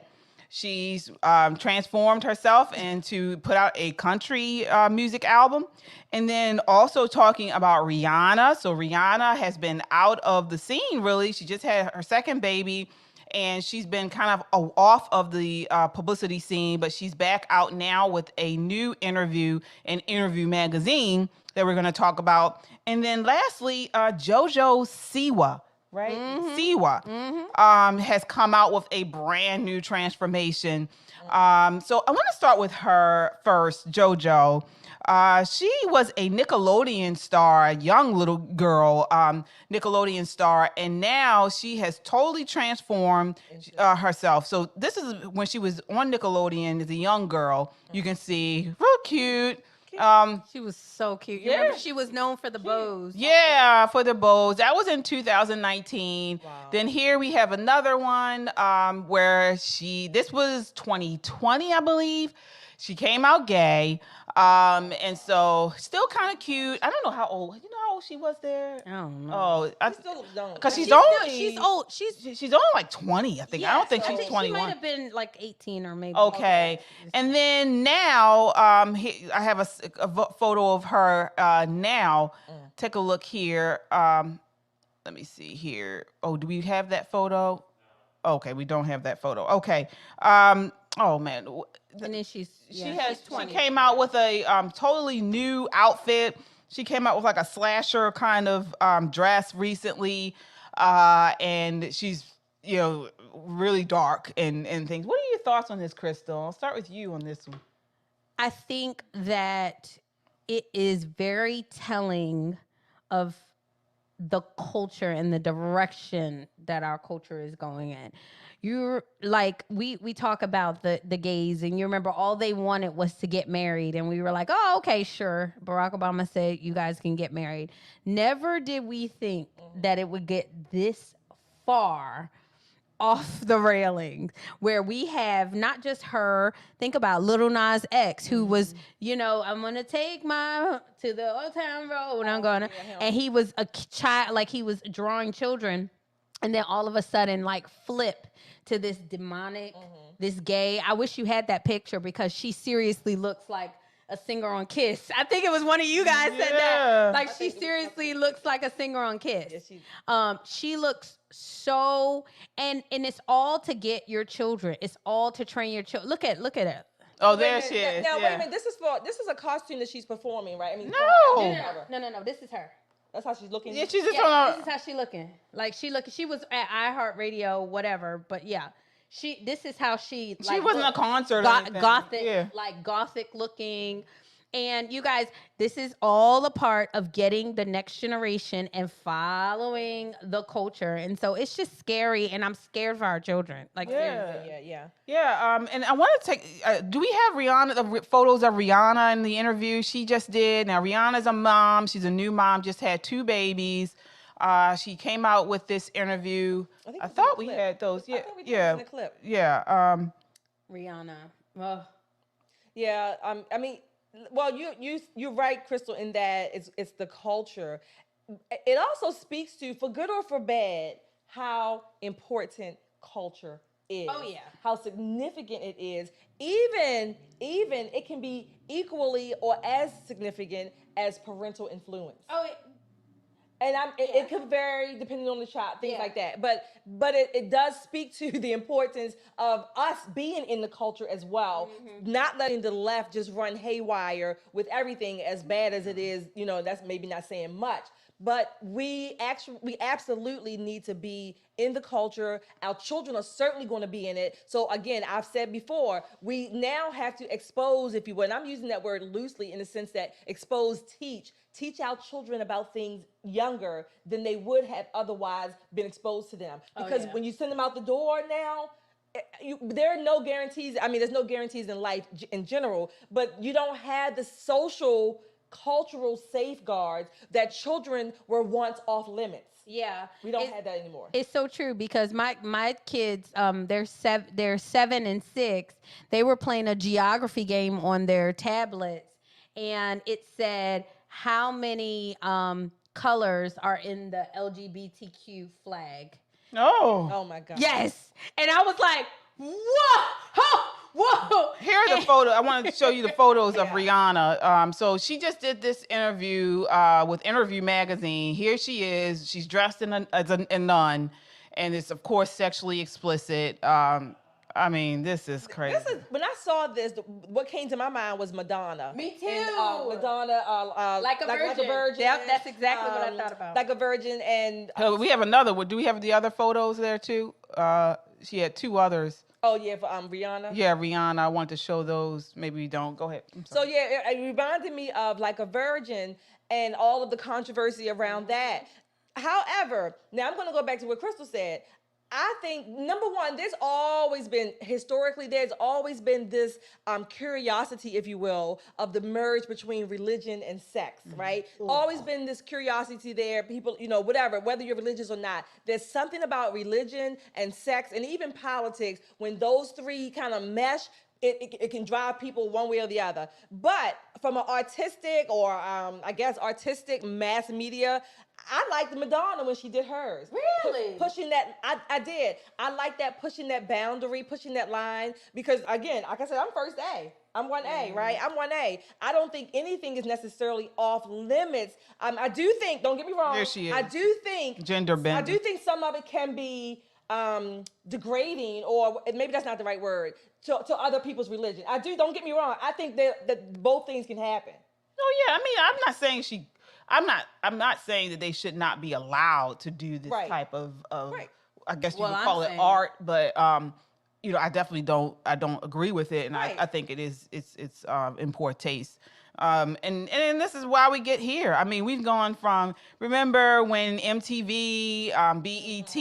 She's transformed herself into put out a country music album. And then also talking about Rihanna. So Rihanna has been out of the scene, really. She just had her second baby, and she's been kind of off of the publicity scene, but she's back out now with a new interview in Interview Magazine that we're going to talk about. And then lastly, Jojo Siwa. Right? Siwa has come out with a brand new transformation. So I want to start with her first, Jojo. She was a Nickelodeon star, a young little girl, Nickelodeon star, and now she has totally transformed herself. So this is when she was on Nickelodeon as a young girl. You can see, real cute. She was so cute. You remember she was known for the bows. Yeah, for the bows. That was in 2019. Wow. Then here we have another one where this was 2020, I believe. She came out gay. And so still kind of cute. I don't know how old. You know how old she was there? I don't know. Oh, She still looks young. because she's old. She's only like 20, I think. I don't think she's 21. She might have been like 18 or maybe. Okay. And then now, I have a photo of her now. Take a look here. Let me see here. Oh, do we have that photo? Okay, we don't have that photo. Okay. Oh man. And then she came out with a totally new outfit. She came out with like a slasher kind of dress recently, and she's really dark and things. What are your thoughts on this, Crystal? I'll start with you on this one. I think that it is very telling of the culture and the direction that our culture is going in. You're like, we talk about the gays, and you remember all they wanted was to get married, and we were like, oh, okay, sure. Barack Obama said you guys can get married. Never did we think that it would get this far off the railings, where we have not just her. Think about Lil Nas X, who was, I'm gonna take my to the old town road, and I'm gonna, and he was a child, like he was drawing children and then all of a sudden like flip to this demonic, this gay. I wish you had that picture because she seriously looks like a singer on Kiss. I think it was one of you guys said that. Like she seriously looks like a singer on Kiss. She looks so, and it's all to get your children. It's all to train your children. Look at it. Oh, there she is. Now wait a minute. This is a costume that she's performing, right? I mean, No. This is her. That's how she's looking. Yeah, she's just on This is how she looking. Like she was at iHeartRadio, whatever. But yeah, this is how she. Like, she wasn't a concert. Gothic, like gothic looking. And you guys, this is all a part of getting the next generation and following the culture. And so it's just scary, and I'm scared for our children. Like, seriously. Yeah. And I want to take, do we have Rihanna, the photos of Rihanna in the interview she just did? Now, Rihanna's a mom. She's a new mom, just had 2 babies. She came out with this interview. I thought we had those. Yeah. In the clip. Yeah. Rihanna. Oh. Yeah. I mean, well, you're right, Crystal, in that it's the culture. It also speaks to, for good or for bad, how important culture is. Oh yeah. How significant it is. Even it can be equally or as significant as parental influence. Oh. And it could vary depending on the child, things like that. But it does speak to the importance of us being in the culture as well, not letting the left just run haywire with everything, as bad as it is. You know, that's maybe not saying much. But we absolutely need to be in the culture. Our children are certainly going to be in it. So again, I've said before, we now have to expose, if you will, and I'm using that word loosely in the sense that expose, teach our children about things younger than they would have otherwise been exposed to them. Because when you send them out the door now, there are no guarantees. I mean, there's no guarantees in life in general, but you don't have the social, cultural safeguards that children were once off limits. Yeah, we don't have that anymore. It's so true because my kids, they're 7 and 6. They were playing a geography game on their tablets, and it said how many colors are in the LGBTQ flag. Oh my God. Yes, and I was like, whoa. Here are the photos. I want to show you the photos of Rihanna. So she just did this interview with Interview Magazine. Here she is. She's dressed as a nun, and it's, of course, sexually explicit. I mean, this is crazy. When I saw this, what came to my mind was Madonna. Me too. And, Madonna, like a virgin. Yep, that's exactly what I thought about. Like a virgin, and we have another one. Do we have the other photos there too? She had 2 others. Oh yeah, for Rihanna. Yeah, Rihanna. I want to show those. Maybe we don't. Go ahead. So yeah, it reminded me of Like a Virgin and all of the controversy around that. However, now I'm going to go back to what Crystal said. I think, number one, there's always been this curiosity, if you will, of the merge between religion and sex, right? Always been this curiosity there. People, whatever, whether you're religious or not, there's something about religion and sex and even politics, when those 3 kind of mesh, it can drive people one way or the other. But from an artistic or, artistic mass media, I liked Madonna when she did hers. Really? Pushing that, I did. I like that, pushing that boundary, pushing that line. Because again, like I said, I'm first A. I'm 1A, right? I'm 1A. I don't think anything is necessarily off limits. I do think, don't get me wrong. There she is. I do think. Gender bending. I do think some of it can be degrading, or maybe that's not the right word, to other people's religion. Don't get me wrong. I think that both things can happen. Oh yeah, I mean, I'm not saying that they should not be allowed to do this type of I guess you would call it art, but I definitely don't agree with it, and I think it's in poor taste. And this is why we get here. I mean, we've gone from, remember when MTV, BET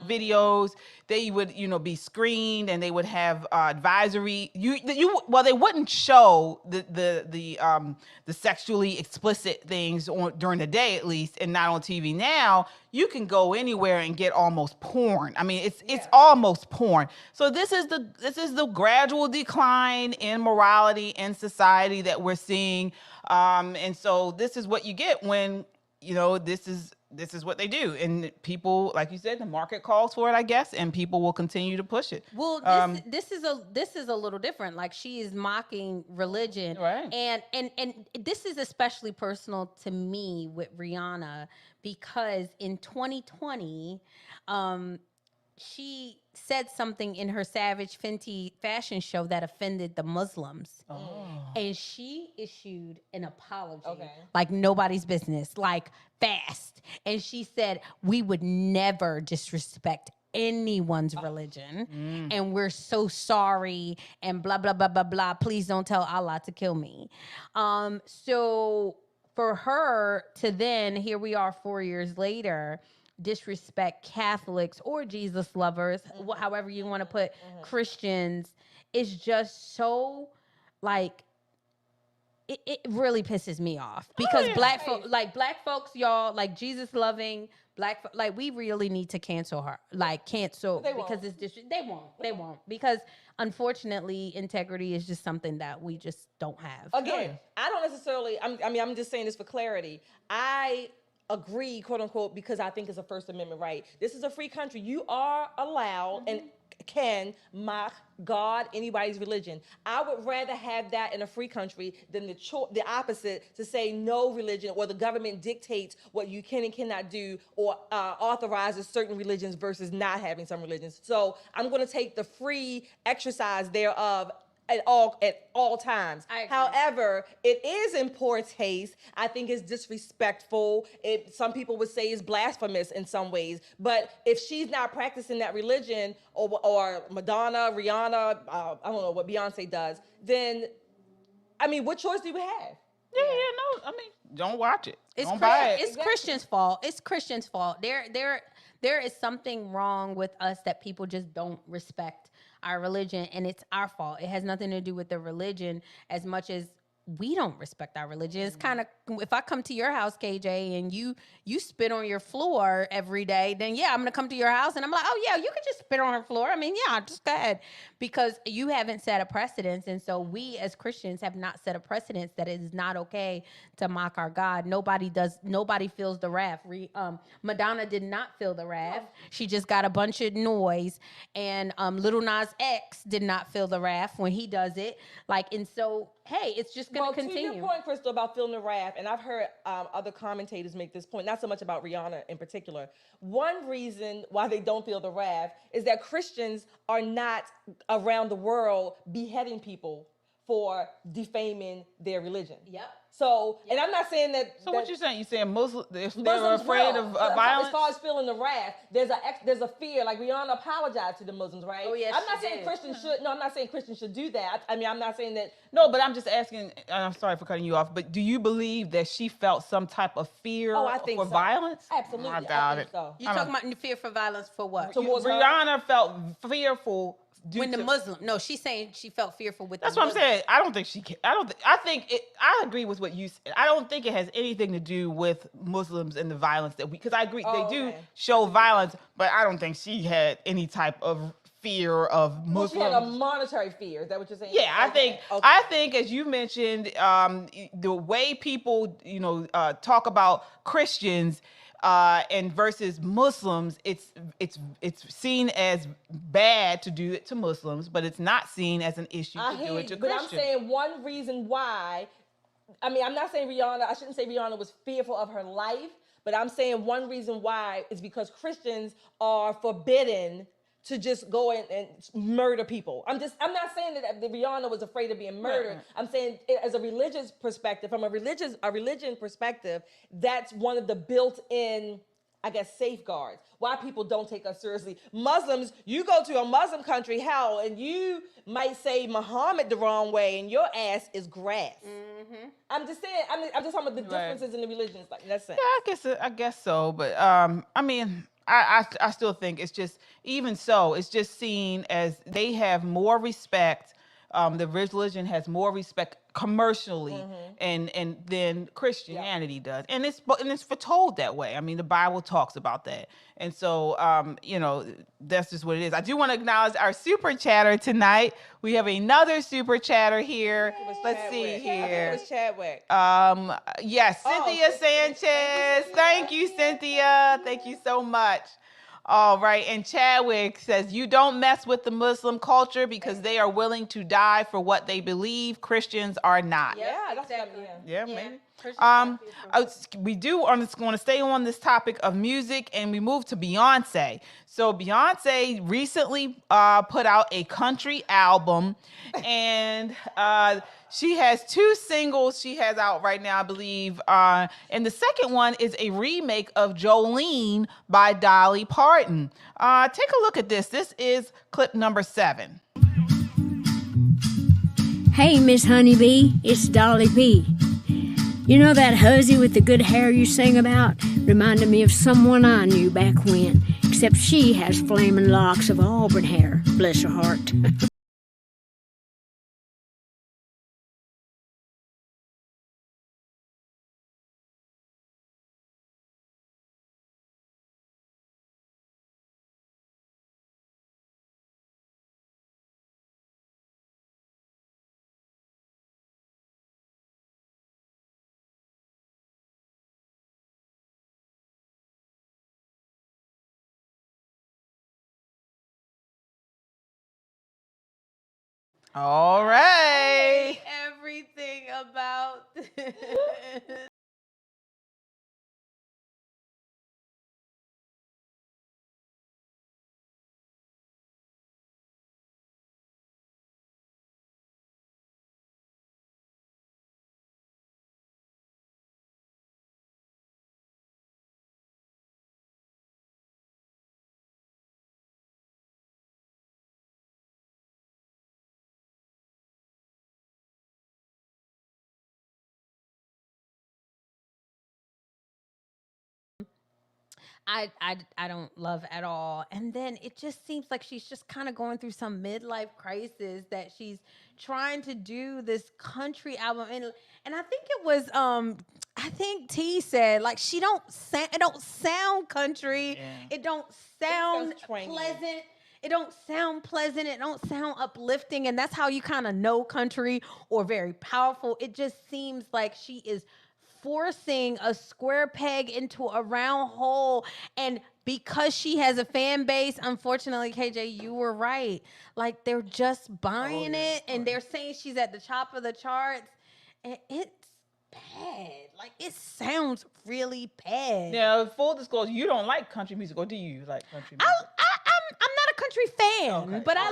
videos, they would, be screened and they would have advisory. They wouldn't show the sexually explicit things during the day, at least, and not on TV. Now you can go anywhere and get almost porn. I mean, it's almost porn. So this is the gradual decline in morality in society that we're seeing, and so this is what you get when this is this is what they do. And people, like you said, the market calls for it, I guess, and people will continue to push it. Well, this is a little different. Like, she is mocking religion, right? And this is especially personal to me with Rihanna, because in 2020, she said something in her Savage Fenty fashion show that offended the Muslims. And she issued an apology like nobody's business, like fast. And she said, we would never disrespect anyone's religion. And we're so sorry and blah, blah, blah, blah, blah. Please don't tell Allah to kill me. So for her to then, here we are 4 years later, disrespect Catholics or Jesus lovers, however you want to put Christians, is just so, like, it really pisses me off, because black folks, y'all, like, Jesus loving like, we really need to cancel her, because it's they won't, because unfortunately integrity is just something that we just don't have. Again, I don't necessarily, I'm just saying this for clarity. I agree, quote unquote, because I think it's a First Amendment right. This is a free country. You are allowed and can mock God, anybody's religion. I would rather have that in a free country than the opposite, to say no religion, or the government dictates what you can and cannot do, or authorizes certain religions versus not having some religions. So I'm going to take the free exercise thereof at all times. However, it is in poor taste. I think it's disrespectful. Some people would say it's blasphemous in some ways. But if she's not practicing that religion, or Madonna, Rihanna, I don't know what Beyonce does, then, I mean, what choice do we have? No, I mean, don't watch it. Don't buy it. It's Christians' fault. It's Christians' fault. There is something wrong with us that people just don't respect our religion, and it's our fault. It has nothing to do with the religion as much as we don't respect our religion. It's kind of, if I come to your house, KJ, and you spit on your floor every day, then yeah, I'm gonna come to your house and I'm like, oh yeah, you can just spit on her floor. I mean, yeah, just go ahead, because you haven't set a precedence. And so we as Christians have not set a precedence that it is not okay to mock our God. Nobody feels the wrath. Madonna did not feel the wrath. She just got a bunch of noise. And Lil Nas X did not feel the wrath when he does it. Like, and so, hey, it's just going to continue. To your point, Crystal, about feeling the wrath, and I've heard other commentators make this point, not so much about Rihanna in particular. One reason why they don't feel the wrath is that Christians are not around the world beheading people for defaming their religion. Yep. So, and I'm not saying that. So what you saying? You saying Muslims, if they're Muslims afraid of violence? As far as feeling the wrath, there's a fear. Like, Rihanna apologized to the Muslims, right? Oh yeah. I'm not saying Christians should. No, I'm not saying Christians should do that. I mean, I'm not saying that. No, but I'm just asking. And I'm sorry for cutting you off. But do you believe that she felt some type of fear for violence? Absolutely. I doubt it. So. You talking about fear for violence for what? Rihanna felt fearful. When the Muslim, no, she's saying she felt fearful with. That's what I'm saying. I don't think she can. I agree with what you said. I don't think it has anything to do with Muslims and the violence because I agree they do show violence, but I don't think she had any type of fear of Muslims. She had a monetary fear. Is that what you're saying? Yeah, I think as you mentioned, the way people talk about Christians. And versus Muslims, it's seen as bad to do it to Muslims, but it's not seen as an issue to do it to Christians. But I'm saying one reason why, I mean, I'm not saying I shouldn't say Rihanna was fearful of her life, but I'm saying one reason why is because Christians are forbidden to just go and murder people. I'm not saying that Rihanna was afraid of being murdered. Right. I'm saying as a religious perspective, from a religion perspective, that's one of the built-in, I guess, safeguards. Why people don't take us seriously. Muslims, you go to a Muslim country, hell, and you might say Muhammad the wrong way, and your ass is grass. Mm-hmm. I'm just saying. I'm just talking about the differences in the religions. Like, in that sense. Yeah, I guess so. But I mean. I still think it's just, even so, it's just seen as they have more respect the religion has more respect commercially and than Christianity does, and it's foretold that way. I mean, the Bible talks about that, and so that's just what it is. I do want to acknowledge our super chatter tonight. We have another super chatter here. Let's see here. I think it was Chadwick. Yes, Cynthia Sanchez. Thank you, Cynthia. Thank you so much. All right, and Chadwick says, you don't mess with the Muslim culture because they are willing to die for what they believe. Christians are not. Yeah, that's exactly. Yeah, maybe. We do want to stay on this topic of music, and we move to Beyonce. So Beyonce recently put out a country album, and she has 2 singles she has out right now, I believe. And the second one is a remake of Jolene by Dolly Parton. Take a look at this. This is clip number 7. Hey, Miss Honeybee, it's Dolly P. You know that hussy with the good hair you sing about? Reminded me of someone I knew back when, except she has flaming locks of auburn hair. Bless her heart. All right. Everything about I don't love at all. And then it just seems like she's just kind of going through some midlife crisis that she's trying to do this country album. And I think it was I think T said like it don't sound country. Yeah. It don't sound pleasant. It don't sound pleasant. It don't sound uplifting. And that's how you kind of know country or very powerful. It just seems like she is forcing a square peg into a round hole. And because she has a fan base, unfortunately, KJ, you were right. Like, they're just buying it, and they're saying she's at the top of the charts. And it's bad. Like, it sounds really bad. Now, full disclosure, you don't like country music, or do you like country music? I'm not a country fan, but I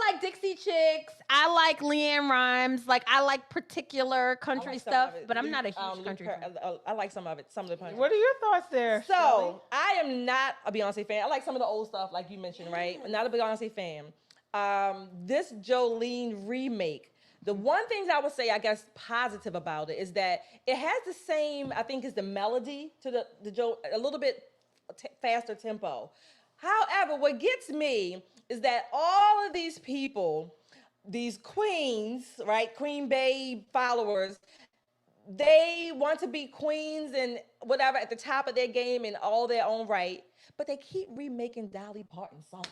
like Dixie Chicks. I like LeAnn Rimes. Like, I like particular country stuff, but I'm not a huge country fan. I like some of it, some of the country. What are your thoughts there? So, Shelley? I am not a Beyonce fan. I like some of the old stuff, like you mentioned, right? I'm not a Beyonce fan. This Jolene remake, the one thing I would say, I guess, positive about it is that it has the same, I think, is the melody to the a little bit faster tempo. However, what gets me is that all of these people, these queens, right, Queen Babe followers, they want to be queens and whatever at the top of their game in all their own right, but they keep remaking Dolly Parton songs.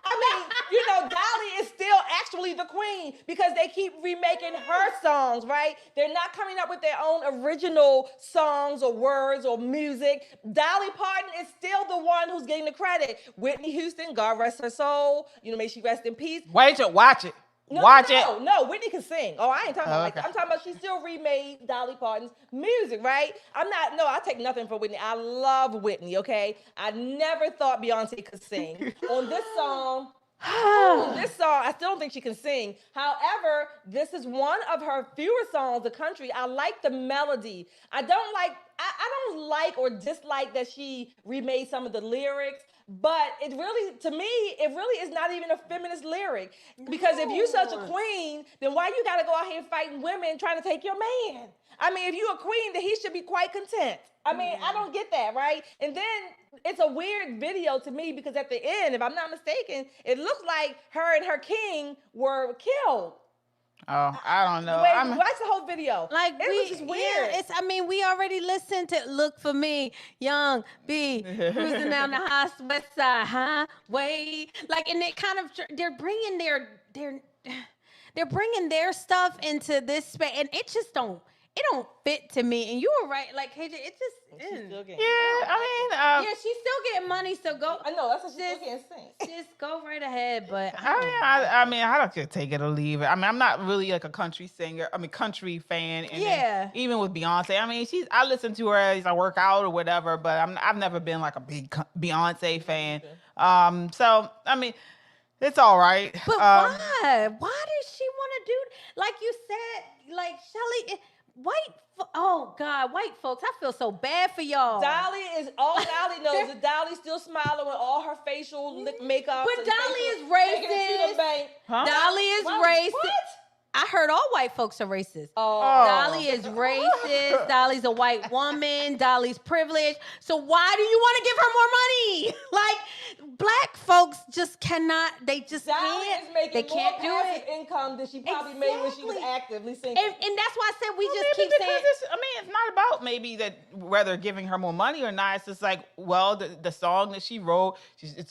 I mean, Dolly is still actually the queen because they keep remaking her songs, right? They're not coming up with their own original songs or words or music. Dolly Parton is still the one who's getting the credit. Whitney Houston, God rest her soul, may she rest in peace. Wait till watch it. No, Whitney can sing. Oh, I ain't talking about like that. I'm talking about she still remade Dolly Parton's music, right? I take nothing from Whitney. I love Whitney, okay? I never thought Beyonce could sing. On this song, I still don't think she can sing. However, this is one of her fewer songs, the country. I like the melody. I I don't like or dislike that she remade some of the lyrics, but it really, to me, it really is not even a feminist lyric. Because if you're such a queen, then why you gotta go out here fighting women trying to take your man? I mean, if you're a queen, then he should be quite content. I mean, I don't get that, right? And then it's a weird video to me because at the end, if I'm not mistaken, it looks like her and her king were killed. Oh, I don't know. Wait, watch the whole video. Like it was just weird. Yeah, I mean, we already listened to "Look for Me," Young B, cruising down the west side highway. Like, and it kind of they're bringing their stuff into this space, and it just don't fit to me. And you were right, like KJ, it just I mean, she's still getting money, so go. I know that's what she's still getting sing. Just go right ahead, but I mean, I don't take it or leave it. I mean, I'm not really like a country fan. And even with Beyonce, I mean, I listen to her as I work out or whatever, but I've never been like a big Beyonce fan. So I mean, it's all right. But why? Why does she want to do? Like you said, like Shelly, white folks, I feel so bad for y'all. Dolly knows that Dolly's still smiling with all her facial makeup. But Dolly is racist. Dolly is racist. What? I heard all white folks are racist. Dolly is racist. Dolly's a white woman. Dolly's privileged. So why do you want to give her more money? Like, black folks just cannot. They just Dolly can't. Is making they can't more do passive it. income than she probably made when she was actively singing. And that's why I said we just keep saying. It's not about maybe that whether giving her more money or not. It's just like, well, the song that she wrote,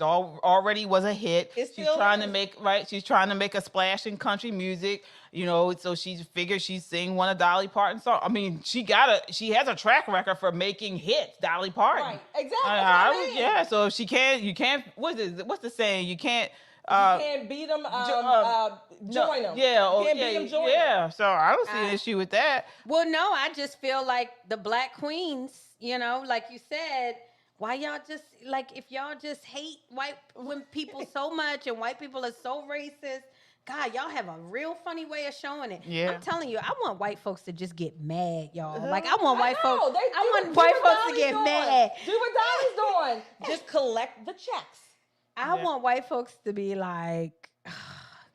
already was a hit. She's trying to make a splash in country music. You know, so she figured she'd sing one of Dolly Parton's songs. I mean, she has a track record for making hits, Dolly Parton. Right, exactly. Yeah, so if you can't, what's the saying? You can't, you can't beat them, join them. Yeah, you can't beat them, join them. Yeah, so I don't see an issue with that. Well, no, I just feel like the black queens, you know, like you said, why y'all just, like, if y'all just hate white people so much and white people are so racist, God, y'all have a real funny way of showing it. Yeah. I'm telling you, I want white folks to just get mad, y'all. Like, I want white folks. I want white folks to get mad. Do what Dolly's doing. Just collect the checks. I want white folks to be like.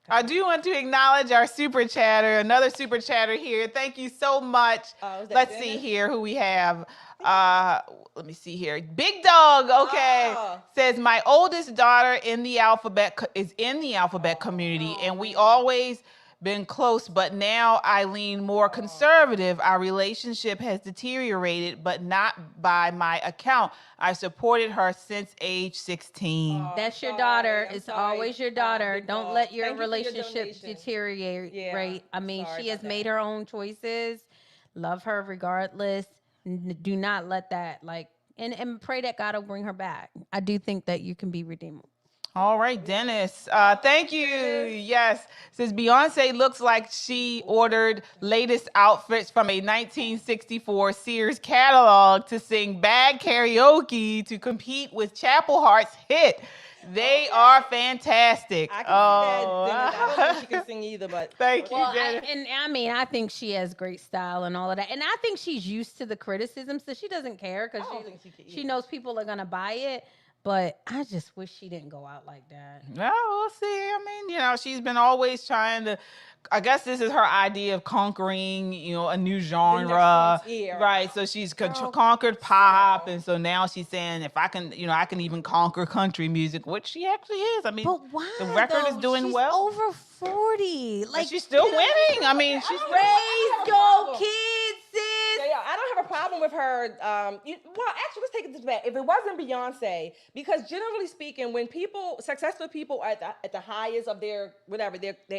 I do want to acknowledge our super chatter, another super chatter here. Thank you so much. Let's see here who we have. Let me see here. Big Dog, okay, says my oldest daughter is in the alphabet community, and we always been close, but now I lean more conservative. Our relationship has deteriorated, but not by my account. I supported her since age 16. That's your daughter. It's always your daughter. Don't let your relationship deteriorate. Right? I mean, she has made her own choices. Love her regardless. Do not let that and pray that God will bring her back. I do think that you can be redeemable. All right, Dennis. Thank you. Yes. Says Beyonce looks like she ordered latest outfits from a 1964 Sears catalog to sing bag karaoke to compete with Chapel Hart's hit. They are fantastic. I can see that, Dennis. I don't think she can sing either, but thank you, Dennis. I think she has great style and all of that. And I think she's used to the criticism, so she doesn't care because she knows people are gonna buy it. But I just wish she didn't go out like that. No, we'll see. I mean, she's been always trying to. I guess this is her idea of conquering, a new genre, right? So she's conquered pop, and so now she's saying, if I can, I can even conquer country music, which she actually is. I mean, but why, the record is doing she's well. Over 40, but she's still winning. I mean, she's raised your kids, sis. Yeah, I don't have a problem with her. Actually, let's take this back. If it wasn't Beyonce, because generally speaking, when successful people are at the highest of their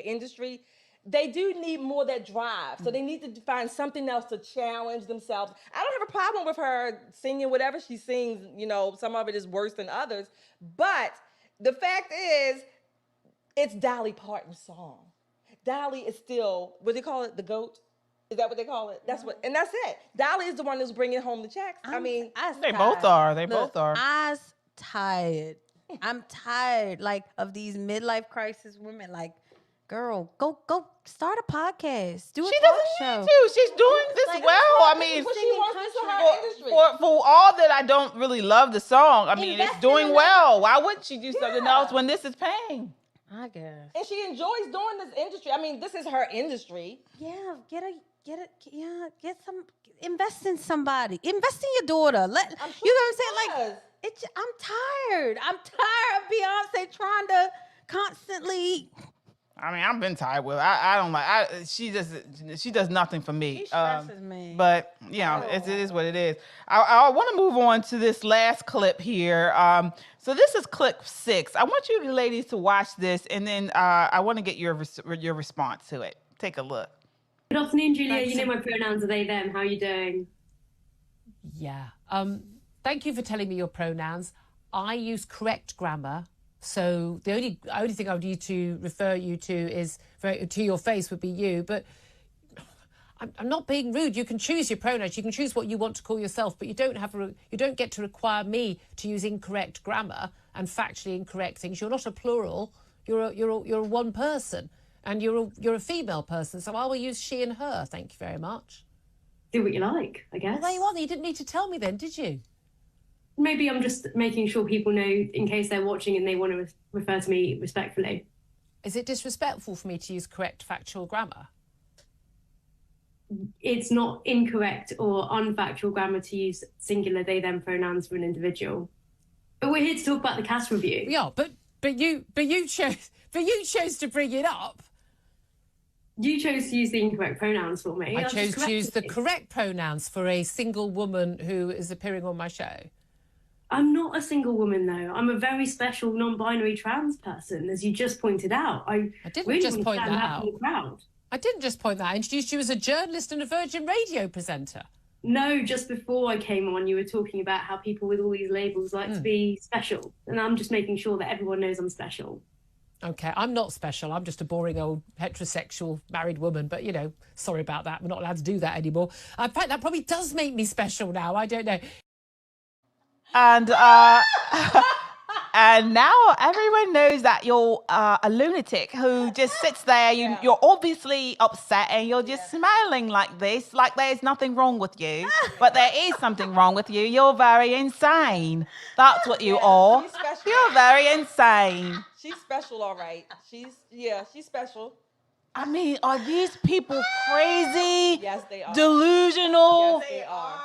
industry, they do need more of that drive. So they need to find something else to challenge themselves. I don't have a problem with her singing whatever she sings. Some of it is worse than others. But the fact is, it's Dolly Parton's song. Dolly is still, what do they call it, the GOAT? Is that what they call it? That's it. Dolly is the one who's bringing home the checks. They both are. I'm tired. I'm tired, of these midlife crisis women, Girl, go start a podcast. Do a She talk doesn't show. need to. She's doing this Like, well. I mean, But she wants this for her industry. for all that I don't really love the song, I mean, Invest it's doing in well. Why wouldn't she do something else when this is paying? I guess. And she enjoys doing this industry. I mean, this is her industry. Yeah, get some. Invest in somebody. Invest in your daughter. You know what I'm saying? Like, I'm tired. I'm tired of Beyonce trying to constantly. I mean, I've been tired with her. I don't like. She does nothing for me. She stresses me. But it is what it is. I want to move on to this last clip here. So this is clip 6. I want you ladies to watch this, and then I want to get your response to it. Take a look. Good afternoon, Julia. You know my pronouns are they, them. How are you doing? Yeah. Thank you for telling me your pronouns. I use correct grammar. So the only thing I would need to refer you to is to your face would be you. But I'm not being rude. You can choose your pronouns. You can choose what you want to call yourself, but you don't get to require me to use incorrect grammar and factually incorrect things. You're not a plural. You're a one person, and you're a female person. So I will use she and her. Thank you very much. Do what you like, I guess. Well, there you are. You didn't need to tell me then, did you? Maybe I'm just making sure people know in case they're watching and they want to refer to me respectfully. Is it disrespectful for me to use correct factual grammar? It's not incorrect or unfactual grammar to use singular they them pronouns for an individual. But we're here to talk about the cast review. Yeah, but you chose to bring it up. You chose to use the incorrect pronouns for me. I chose to use the correct pronouns for a single woman who is appearing on my show. I'm not a single woman, though. I'm a very special non-binary trans person, as you just pointed out. I didn't really just point that out. In the crowd. I didn't just point that out. I introduced you as a journalist and a Virgin Radio presenter. No, just before I came on, you were talking about how people with all these labels like to be special. And I'm just making sure that everyone knows I'm special. Okay, I'm not special. I'm just a boring old heterosexual married woman. But, sorry about that. We're not allowed to do that anymore. In fact, that probably does make me special now. I don't know. And and now everyone knows that you're a lunatic who just sits there. You're obviously upset and you're just smiling like this, like there's nothing wrong with you. But there is something wrong with you. You're very insane. That's what you are. You're very insane. She's special, all right. She's special. I mean, are these people crazy? Yes, they are. Delusional? Yes, they are.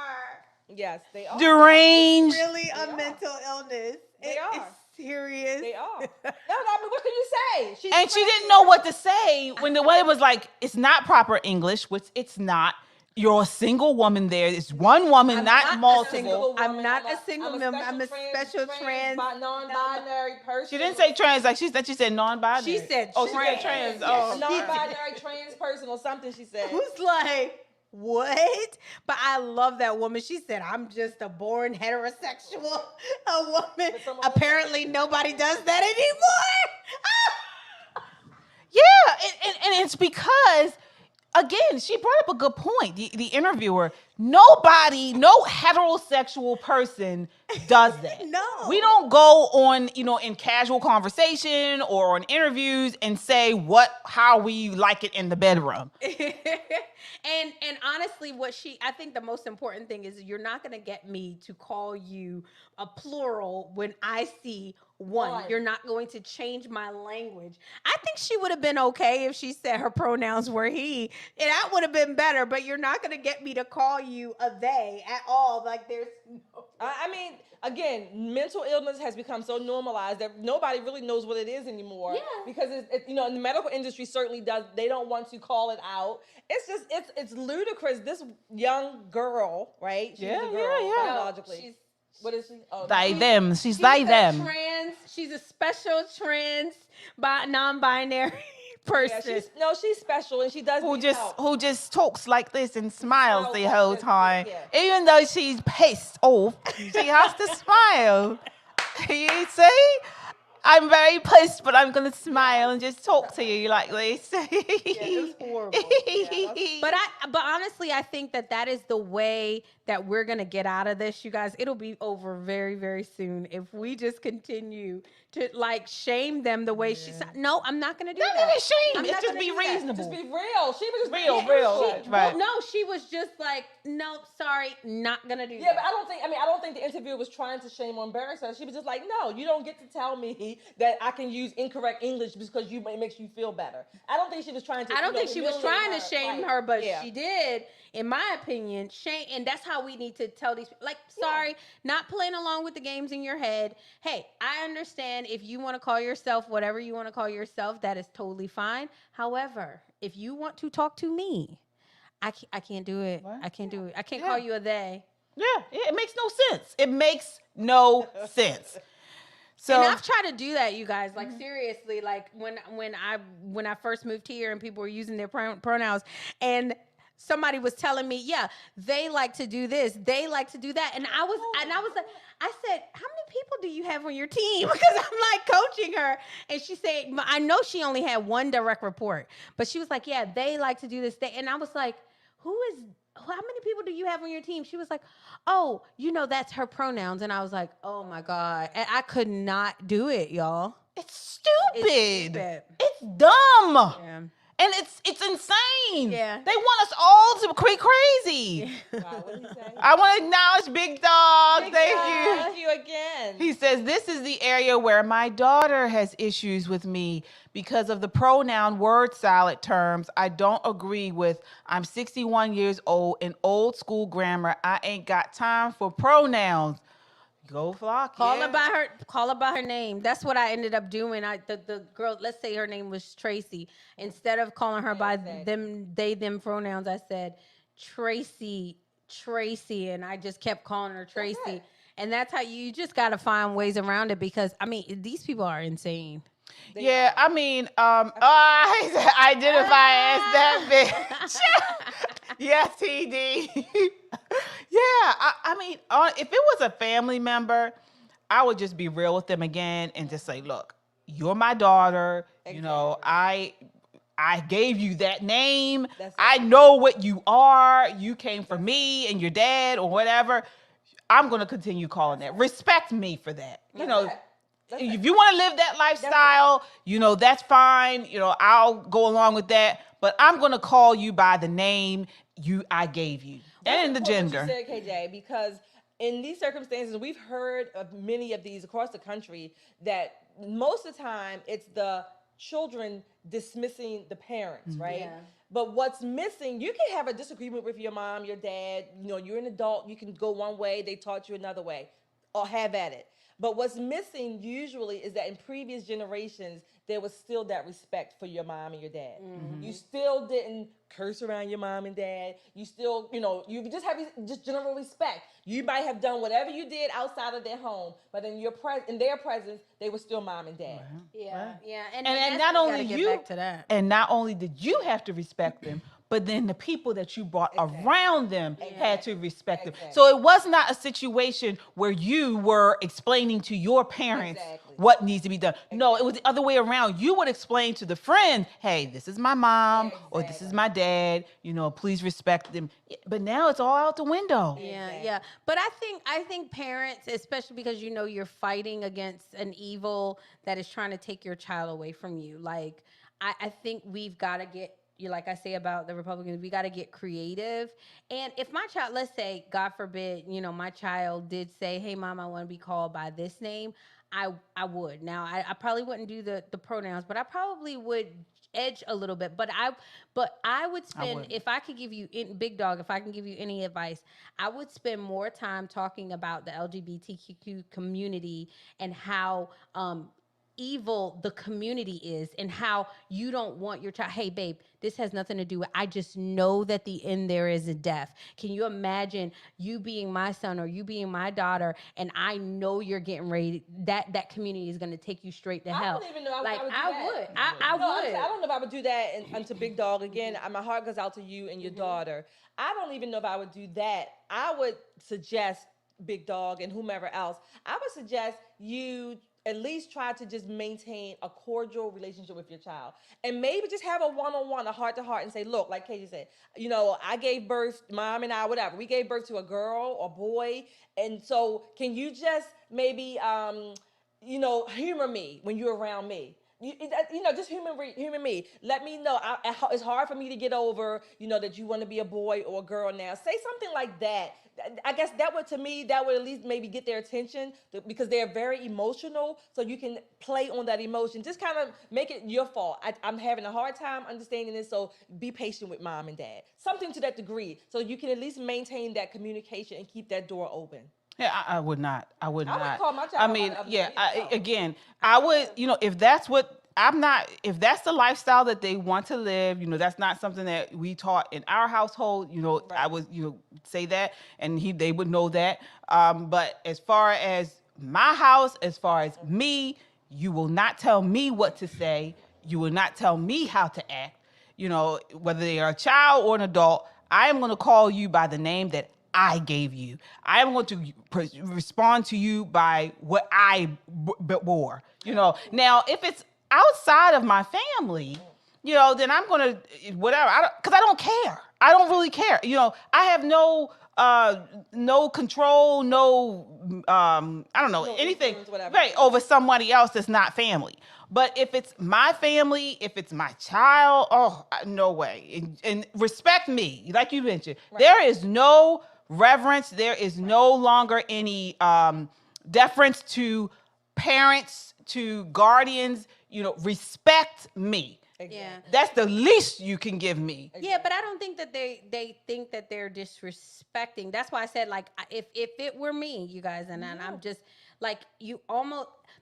Yes, they are. Deranged? It's really a mental illness. They are. It's serious. They are. No, I mean, what can you say? She didn't know what to say when the way it was like, it's not proper English, which it's not. You're a single woman there. It's one woman, not multiple. I'm not a single woman. I'm a special trans non-binary person. She didn't say trans, like she said non-binary. She said trans. trans. She said trans. Yes, Oh, non-binary trans person or something, she said. Who's like, what? But I love that woman. She said, I'm just a born heterosexual a woman. Apparently nobody does that anymore. yeah, and it's because, again, she brought up a good point. The interviewer, no heterosexual person does that. No. We don't go on, in casual conversation or on interviews and say how we like it in the bedroom. And honestly, I think the most important thing is you're not going to get me to call you a plural when I see one. You're not going to change my language. I think she would have been okay if she said her pronouns were he. And that would have been better, but you're not going to get me to call you a they at all. Like there's no... I mean, again, mental illness has become so normalized that nobody really knows what it is anymore. Yeah. Because the medical industry certainly does. They don't want to call it out. It's just it's ludicrous. This young girl, right? She's a girl biologically. What is she? Oh, them. She's they them. She's a special trans non-binary person. Yeah, she's special, and she does who just talks like this and smiles the whole time. Yeah. Even though she's pissed off, she has to smile. You see? I'm very pissed, but I'm gonna smile and just talk to you like this. It was horrible. But honestly, I think that is the way that we're gonna get out of this, you guys. It'll be over very, very soon if we just continue to like shame them the way she said. No, I'm not gonna do that. Not even shame. I'm It's not just gonna be do that. reasonable. Just be real. She was just Real. Well, Right. no, she was just like, nope, sorry, not gonna do that. Yeah, but I don't think the interviewer was trying to shame or embarrass her. She was just like, no, you don't get to tell me that I can use incorrect English because it makes you feel better. I don't think she was trying to. I don't think she was trying to shame her, but yeah. she did, in my opinion, shame. And that's how we need to tell these people, like, sorry, not playing along with the games in your head. Hey, I understand if you want to call yourself whatever you want to call yourself, that is totally fine. However, if you want to talk to me, I can't do it. What? I can't do it. I can't call you a they. Yeah, it makes no sense. It makes no sense. So, and I've tried to do that, you guys. Like seriously, like when I first moved here and people were using their pronouns, and somebody was telling me, yeah, they like to do this, they like to do that, and I was like, I said, how many people do you have on your team? Because I'm like coaching her, and she said, I know she only had one direct report, but she was like, yeah, they like to do this, and I was like, how many people do you have on your team? She was like, oh, that's her pronouns. And I was like, oh my God. And I could not do it, y'all. It's stupid. It's dumb. Yeah. And it's insane. Yeah. They want us all to crazy. Wow, what did he say? I want to acknowledge Big Dog. Thank you again. He says, this is the area where my daughter has issues with me because of the pronoun word salad terms. I don't agree with. I'm 61 years old in old school grammar. I ain't got time for pronouns. Go Flock. Call her by her name. That's what I ended up doing. The girl, let's say her name was Tracy. Instead of calling her by them pronouns, I said Tracy, and I just kept calling her Tracy. Right. And that's how you just got to find ways around it, because these people are insane. Yeah, I identify as that bitch. Yes, TD. Yeah, if it was a family member, I would just be real with them again and just say, look, you're my daughter. Exactly. I gave you that name. I know what you are. You came from me and your dad or whatever. I'm going to continue calling that. Respect me for that. If you want to live that lifestyle, that's fine. I'll go along with that. But I'm going to call you by the name I gave you and the gender. You said, KJ, because in these circumstances, we've heard of many of these across the country that most of the time it's the children dismissing the parents, right? Yeah. But what's missing, you can have a disagreement with your mom, your dad. You're an adult. You can go one way. They taught you another way. Or have at it. But what's missing usually is that in previous generations, there was still that respect for your mom and your dad. Mm-hmm. You still didn't curse around your mom and dad. You still, you just have just general respect. You might have done whatever you did outside of their home, but in their presence, they were still mom and dad. Wow. Yeah, wow. Yeah. And not only you, and not only did you have to respect them, but then the people that you brought around them had to respect them. So it was not a situation where you were explaining to your parents what needs to be done. No, it was the other way around. You would explain to the friend, hey, this is my mom or this is my dad, please respect them. But now it's all out the window. Yeah. But I think parents, especially because you're fighting against an evil that is trying to take your child away from you. Like, I think we've got to get, like I say about the Republicans, we got to get creative. And if my child, let's say, God forbid, my child did say, hey, Mom, I want to be called by this name, I would. Now, I probably wouldn't do the pronouns, but I probably would edge a little bit. But I would spend, if I could give you, Big Dog, if I can give you any advice, I would spend more time talking about the LGBTQ community and how evil the community is, and how you don't want your child, hey babe, this has nothing to do with, I just know that the end there is a death. Can you imagine you being my son or you being my daughter, and I know you're getting ready, that community is going to take you straight to hell. I don't even know I would do that. I would. I don't know if I would do that and to Big Dog again. My heart goes out to you and your daughter. I don't even know if I would do that. I would suggest, Big Dog and whomever else, I would suggest you at least try to just maintain a cordial relationship with your child. And maybe just have a one-on-one, a heart-to-heart, and say, look, like Katie said, I gave birth, mom and I, whatever, we gave birth to a girl or boy. And so can you just maybe, humor me when you're around me? Just humor me. Let me know. It's hard for me to get over, that you want to be a boy or a girl now. Say something like that. I guess that would at least maybe get their attention because they're very emotional. So you can play on that emotion. Just kind of make it your fault. I'm having a hard time understanding this, so be patient with mom and dad. Something to that degree, so you can at least maintain that communication and keep that door open. Yeah, I would not. I would not. Call my child. I mean, I would, if that's what if that's the lifestyle that they want to live, that's not something that we taught in our household, right. I would, say that, and they would know that. But as far as my house, as far as me, you will not tell me what to say. You will not tell me how to act. Whether they are a child or an adult, I am going to call you by the name that I gave you. I am going to respond to you by what I wore. Now if it's outside of my family, then I'm going to whatever. Because I don't care. I don't really care. I have no control, I don't know, anything right over somebody else that's not family. But if it's my family, if it's my child, no way. And respect me, like you mentioned. Right. There is no reverence. There is no longer any deference to parents, to guardians. Respect me. Yeah, that's the least you can give me. Yeah, but I don't think that they think that they're disrespecting. That's why I said, like, if it were me, you guys, and I'm just like,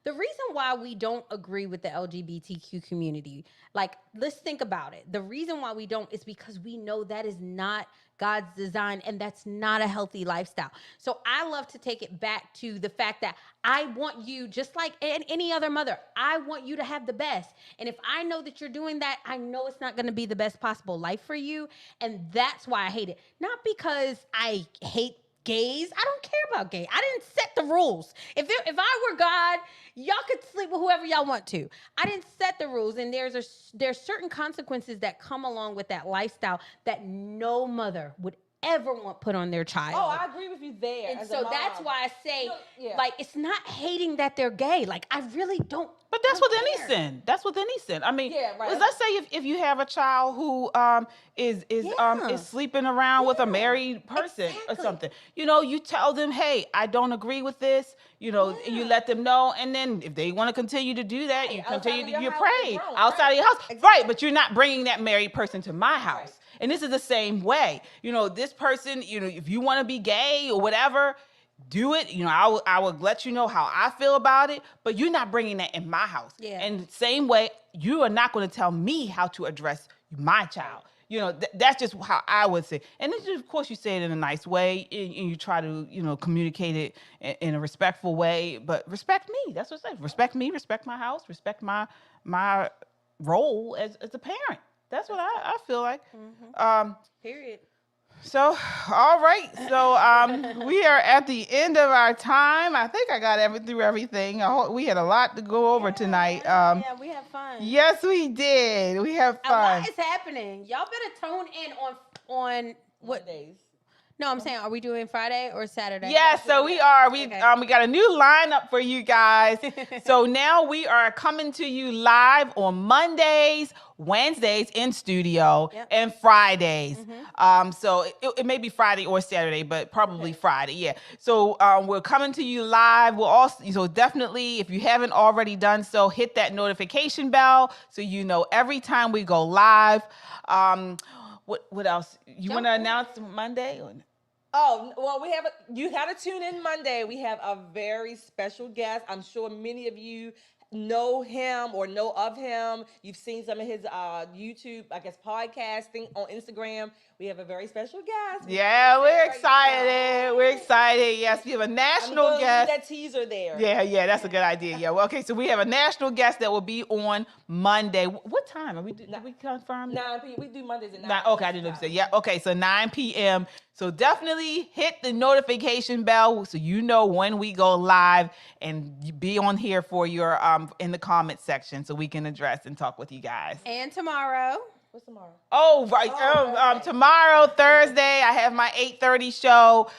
the reason why we don't agree with the LGBTQ community, like, let's think about it. The reason why we don't is because we know that is not God's design, and that's not a healthy lifestyle. So I love to take it back to the fact that I want you, just like any other mother, I want you to have the best. And if I know that you're doing that, I know it's not going to be the best possible life for you. And that's why I hate it. Not because I hate gays. I don't care about gays. I didn't set the rules. If I were God, y'all could sleep with whoever y'all want to. I didn't set the rules, and there's certain consequences that come along with that lifestyle that no mother would ever want put on their child. Oh, I agree with you there. And so that's why I say, like, it's not hating that they're gay. Like, I really don't. But that's with any sin. That's with any sin. I mean, let's say if you have a child who is sleeping around with a married person or something, you tell them, hey, I don't agree with this. And you let them know, and then if they want to continue to do that, you continue to pray outside of your house, right? But you're not bringing that married person to my house. Right. And this is the same way. This person, if you want to be gay or whatever, do it. I will let you know how I feel about it, but you're not bringing that in my house. Yeah. And same way, you are not going to tell me how to address my child. That's just how I would say. And then, of course, you say it in a nice way, and you try to, communicate it in a respectful way. But respect me. That's what I say. Respect me. Respect my house. Respect my role as a parent. That's what I feel like. Mm-hmm. Period. So, all right. So, we are at the end of our time. I think I got through everything. We had a lot to go over tonight. Yeah, we had fun. Yes, we did. We have fun. A lot is happening. Y'all better tune in on what days? No, I'm saying, are we doing Friday or Saturday? Yeah, so we are. We got a new lineup for you guys. So now we are coming to you live on Mondays, Wednesdays in studio, and Fridays. Mm-hmm. So it may be Friday or Saturday, but probably Friday. Yeah. So we're coming to you live. We'll also, definitely, if you haven't already done so, hit that notification bell so you know every time we go live. What else? You want to announce Monday? Oh, well, you got to tune in Monday. We have a very special guest. I'm sure many of you know him or know of him, you've seen some of his YouTube, I guess, podcasting on Instagram, we have a very special guest. Yeah, we're excited. We're excited. Yes, we have a national I'm guest. Leave that teaser there. Yeah, that's a good idea. Yeah, well, okay, so we have a national guest that will be on Monday. What time? Did we confirm? 9 p.m. We do Mondays at 9. Okay, I didn't know if you said. Yeah, okay, so 9 p.m. So definitely hit the notification bell so you know when we go live, and be on here for your in the comment section so we can address and talk with you guys. And tomorrow. What's tomorrow? Oh, right. Tomorrow, Thursday, I have my 8:30 show.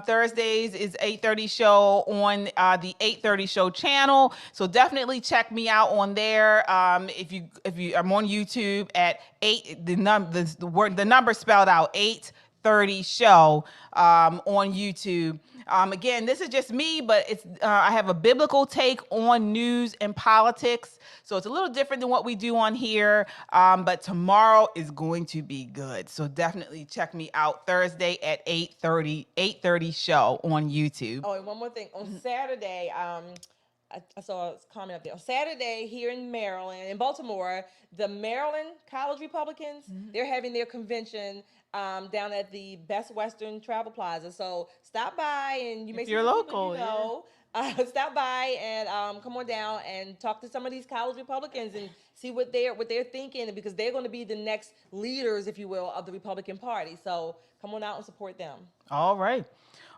Thursdays is 8:30 show on the 8:30 show channel. So definitely check me out on there. If you I'm on YouTube at 8. The number spelled out 8:30 show on YouTube. Again, this is just me, but it's I have a biblical take on news and politics, so it's a little different than what we do on here. But tomorrow is going to be good, so definitely check me out Thursday at 8:30 show on YouTube. Oh, and one more thing. On Saturday, I saw a comment up there. On Saturday, here in Maryland, in Baltimore, the Maryland College Republicans, they're having their convention down at the Best Western Travel Plaza. So stop by, and you may see you're some local, people stop by and come on down and talk to some of these college Republicans and see what they're thinking, because they're going to be the next leaders, if you will, of the Republican Party. So come on out and support them. All right.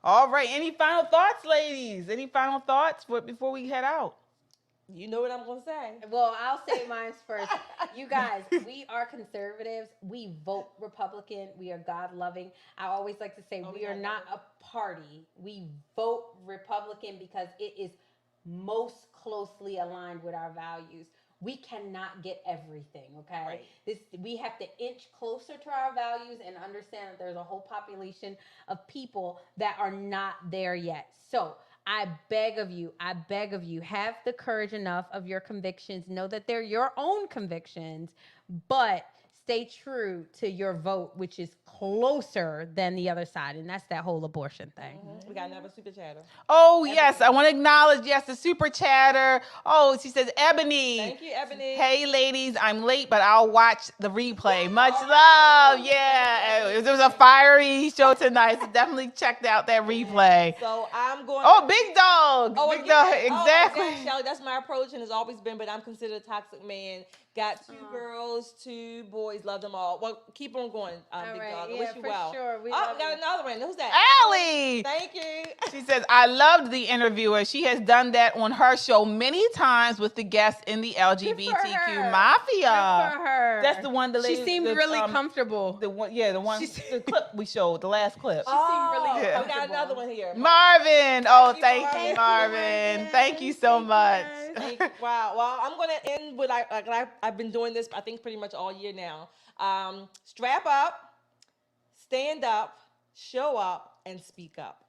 Any final thoughts, ladies? Any final thoughts before we head out? You know what I'm going to say. Well, I'll say mine first. You guys, we are conservatives. We vote Republican. We are God-loving. I always like to say we are not a party. We vote Republican because it is most closely aligned with our values. We cannot get everything, okay? Right. We have to inch closer to our values and understand that there's a whole population of people that are not there yet. So I beg of you, have the courage enough of your convictions. Know that they're your own convictions, but stay true to your vote, which is closer than the other side. And that's that whole abortion thing. We got another super chatter. Oh, yes. I want to acknowledge, the super chatter. Oh, she says, Ebony. Thank you, Ebony. Hey, ladies, I'm late, but I'll watch the replay. Much love. Yeah. It was a fiery show tonight, so definitely checked out that replay. So I'm going. Oh, big dog. Big dog. Exactly. Oh, Shelly, that's my approach, and it's always been, but I'm considered a toxic man. Got 2 girls, 2 boys, love them all. Well, keep on going, big dog. I wish you well. Sure. We got another one. Who's that? Allie. Thank you. She says, I loved the interviewer. She has done that on her show many times with the guests in the LGBTQ mafia. Good for her. That's the one. The lady, she seemed really comfortable. The one, the clip we showed, the last clip. She seemed really comfortable. We got another one here. Marvin. Oh, thank you, Marvin. Thank you so much. Wow. Well, I'm going to end with I've been doing this, I think, pretty much all year now. Strap up, stand up, show up, and speak up.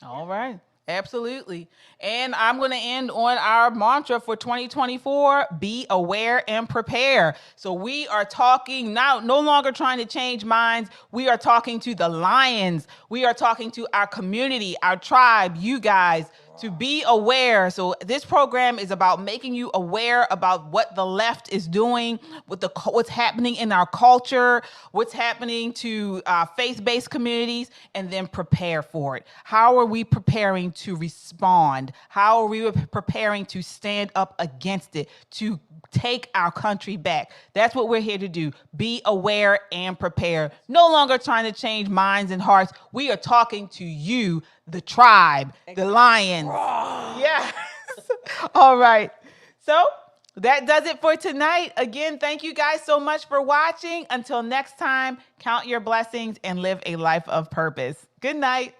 All right. Absolutely. And I'm going to end on our mantra for 2024, be aware and prepare. So we are talking now, no longer trying to change minds. We are talking to the lions. We are talking to our community, our tribe, you guys, to be aware. So this program is about making you aware about what the left is doing, what's happening in our culture, what's happening to faith-based communities, and then prepare for it. How are we preparing to respond? How are we preparing to stand up against it, to take our country back? That's what we're here to do. Be aware and prepare. No longer trying to change minds and hearts. We are talking to you, the tribe, the lions. Yes. All right. So that does it for tonight. Again, thank you guys so much for watching. Until next time, count your blessings and live a life of purpose. Good night.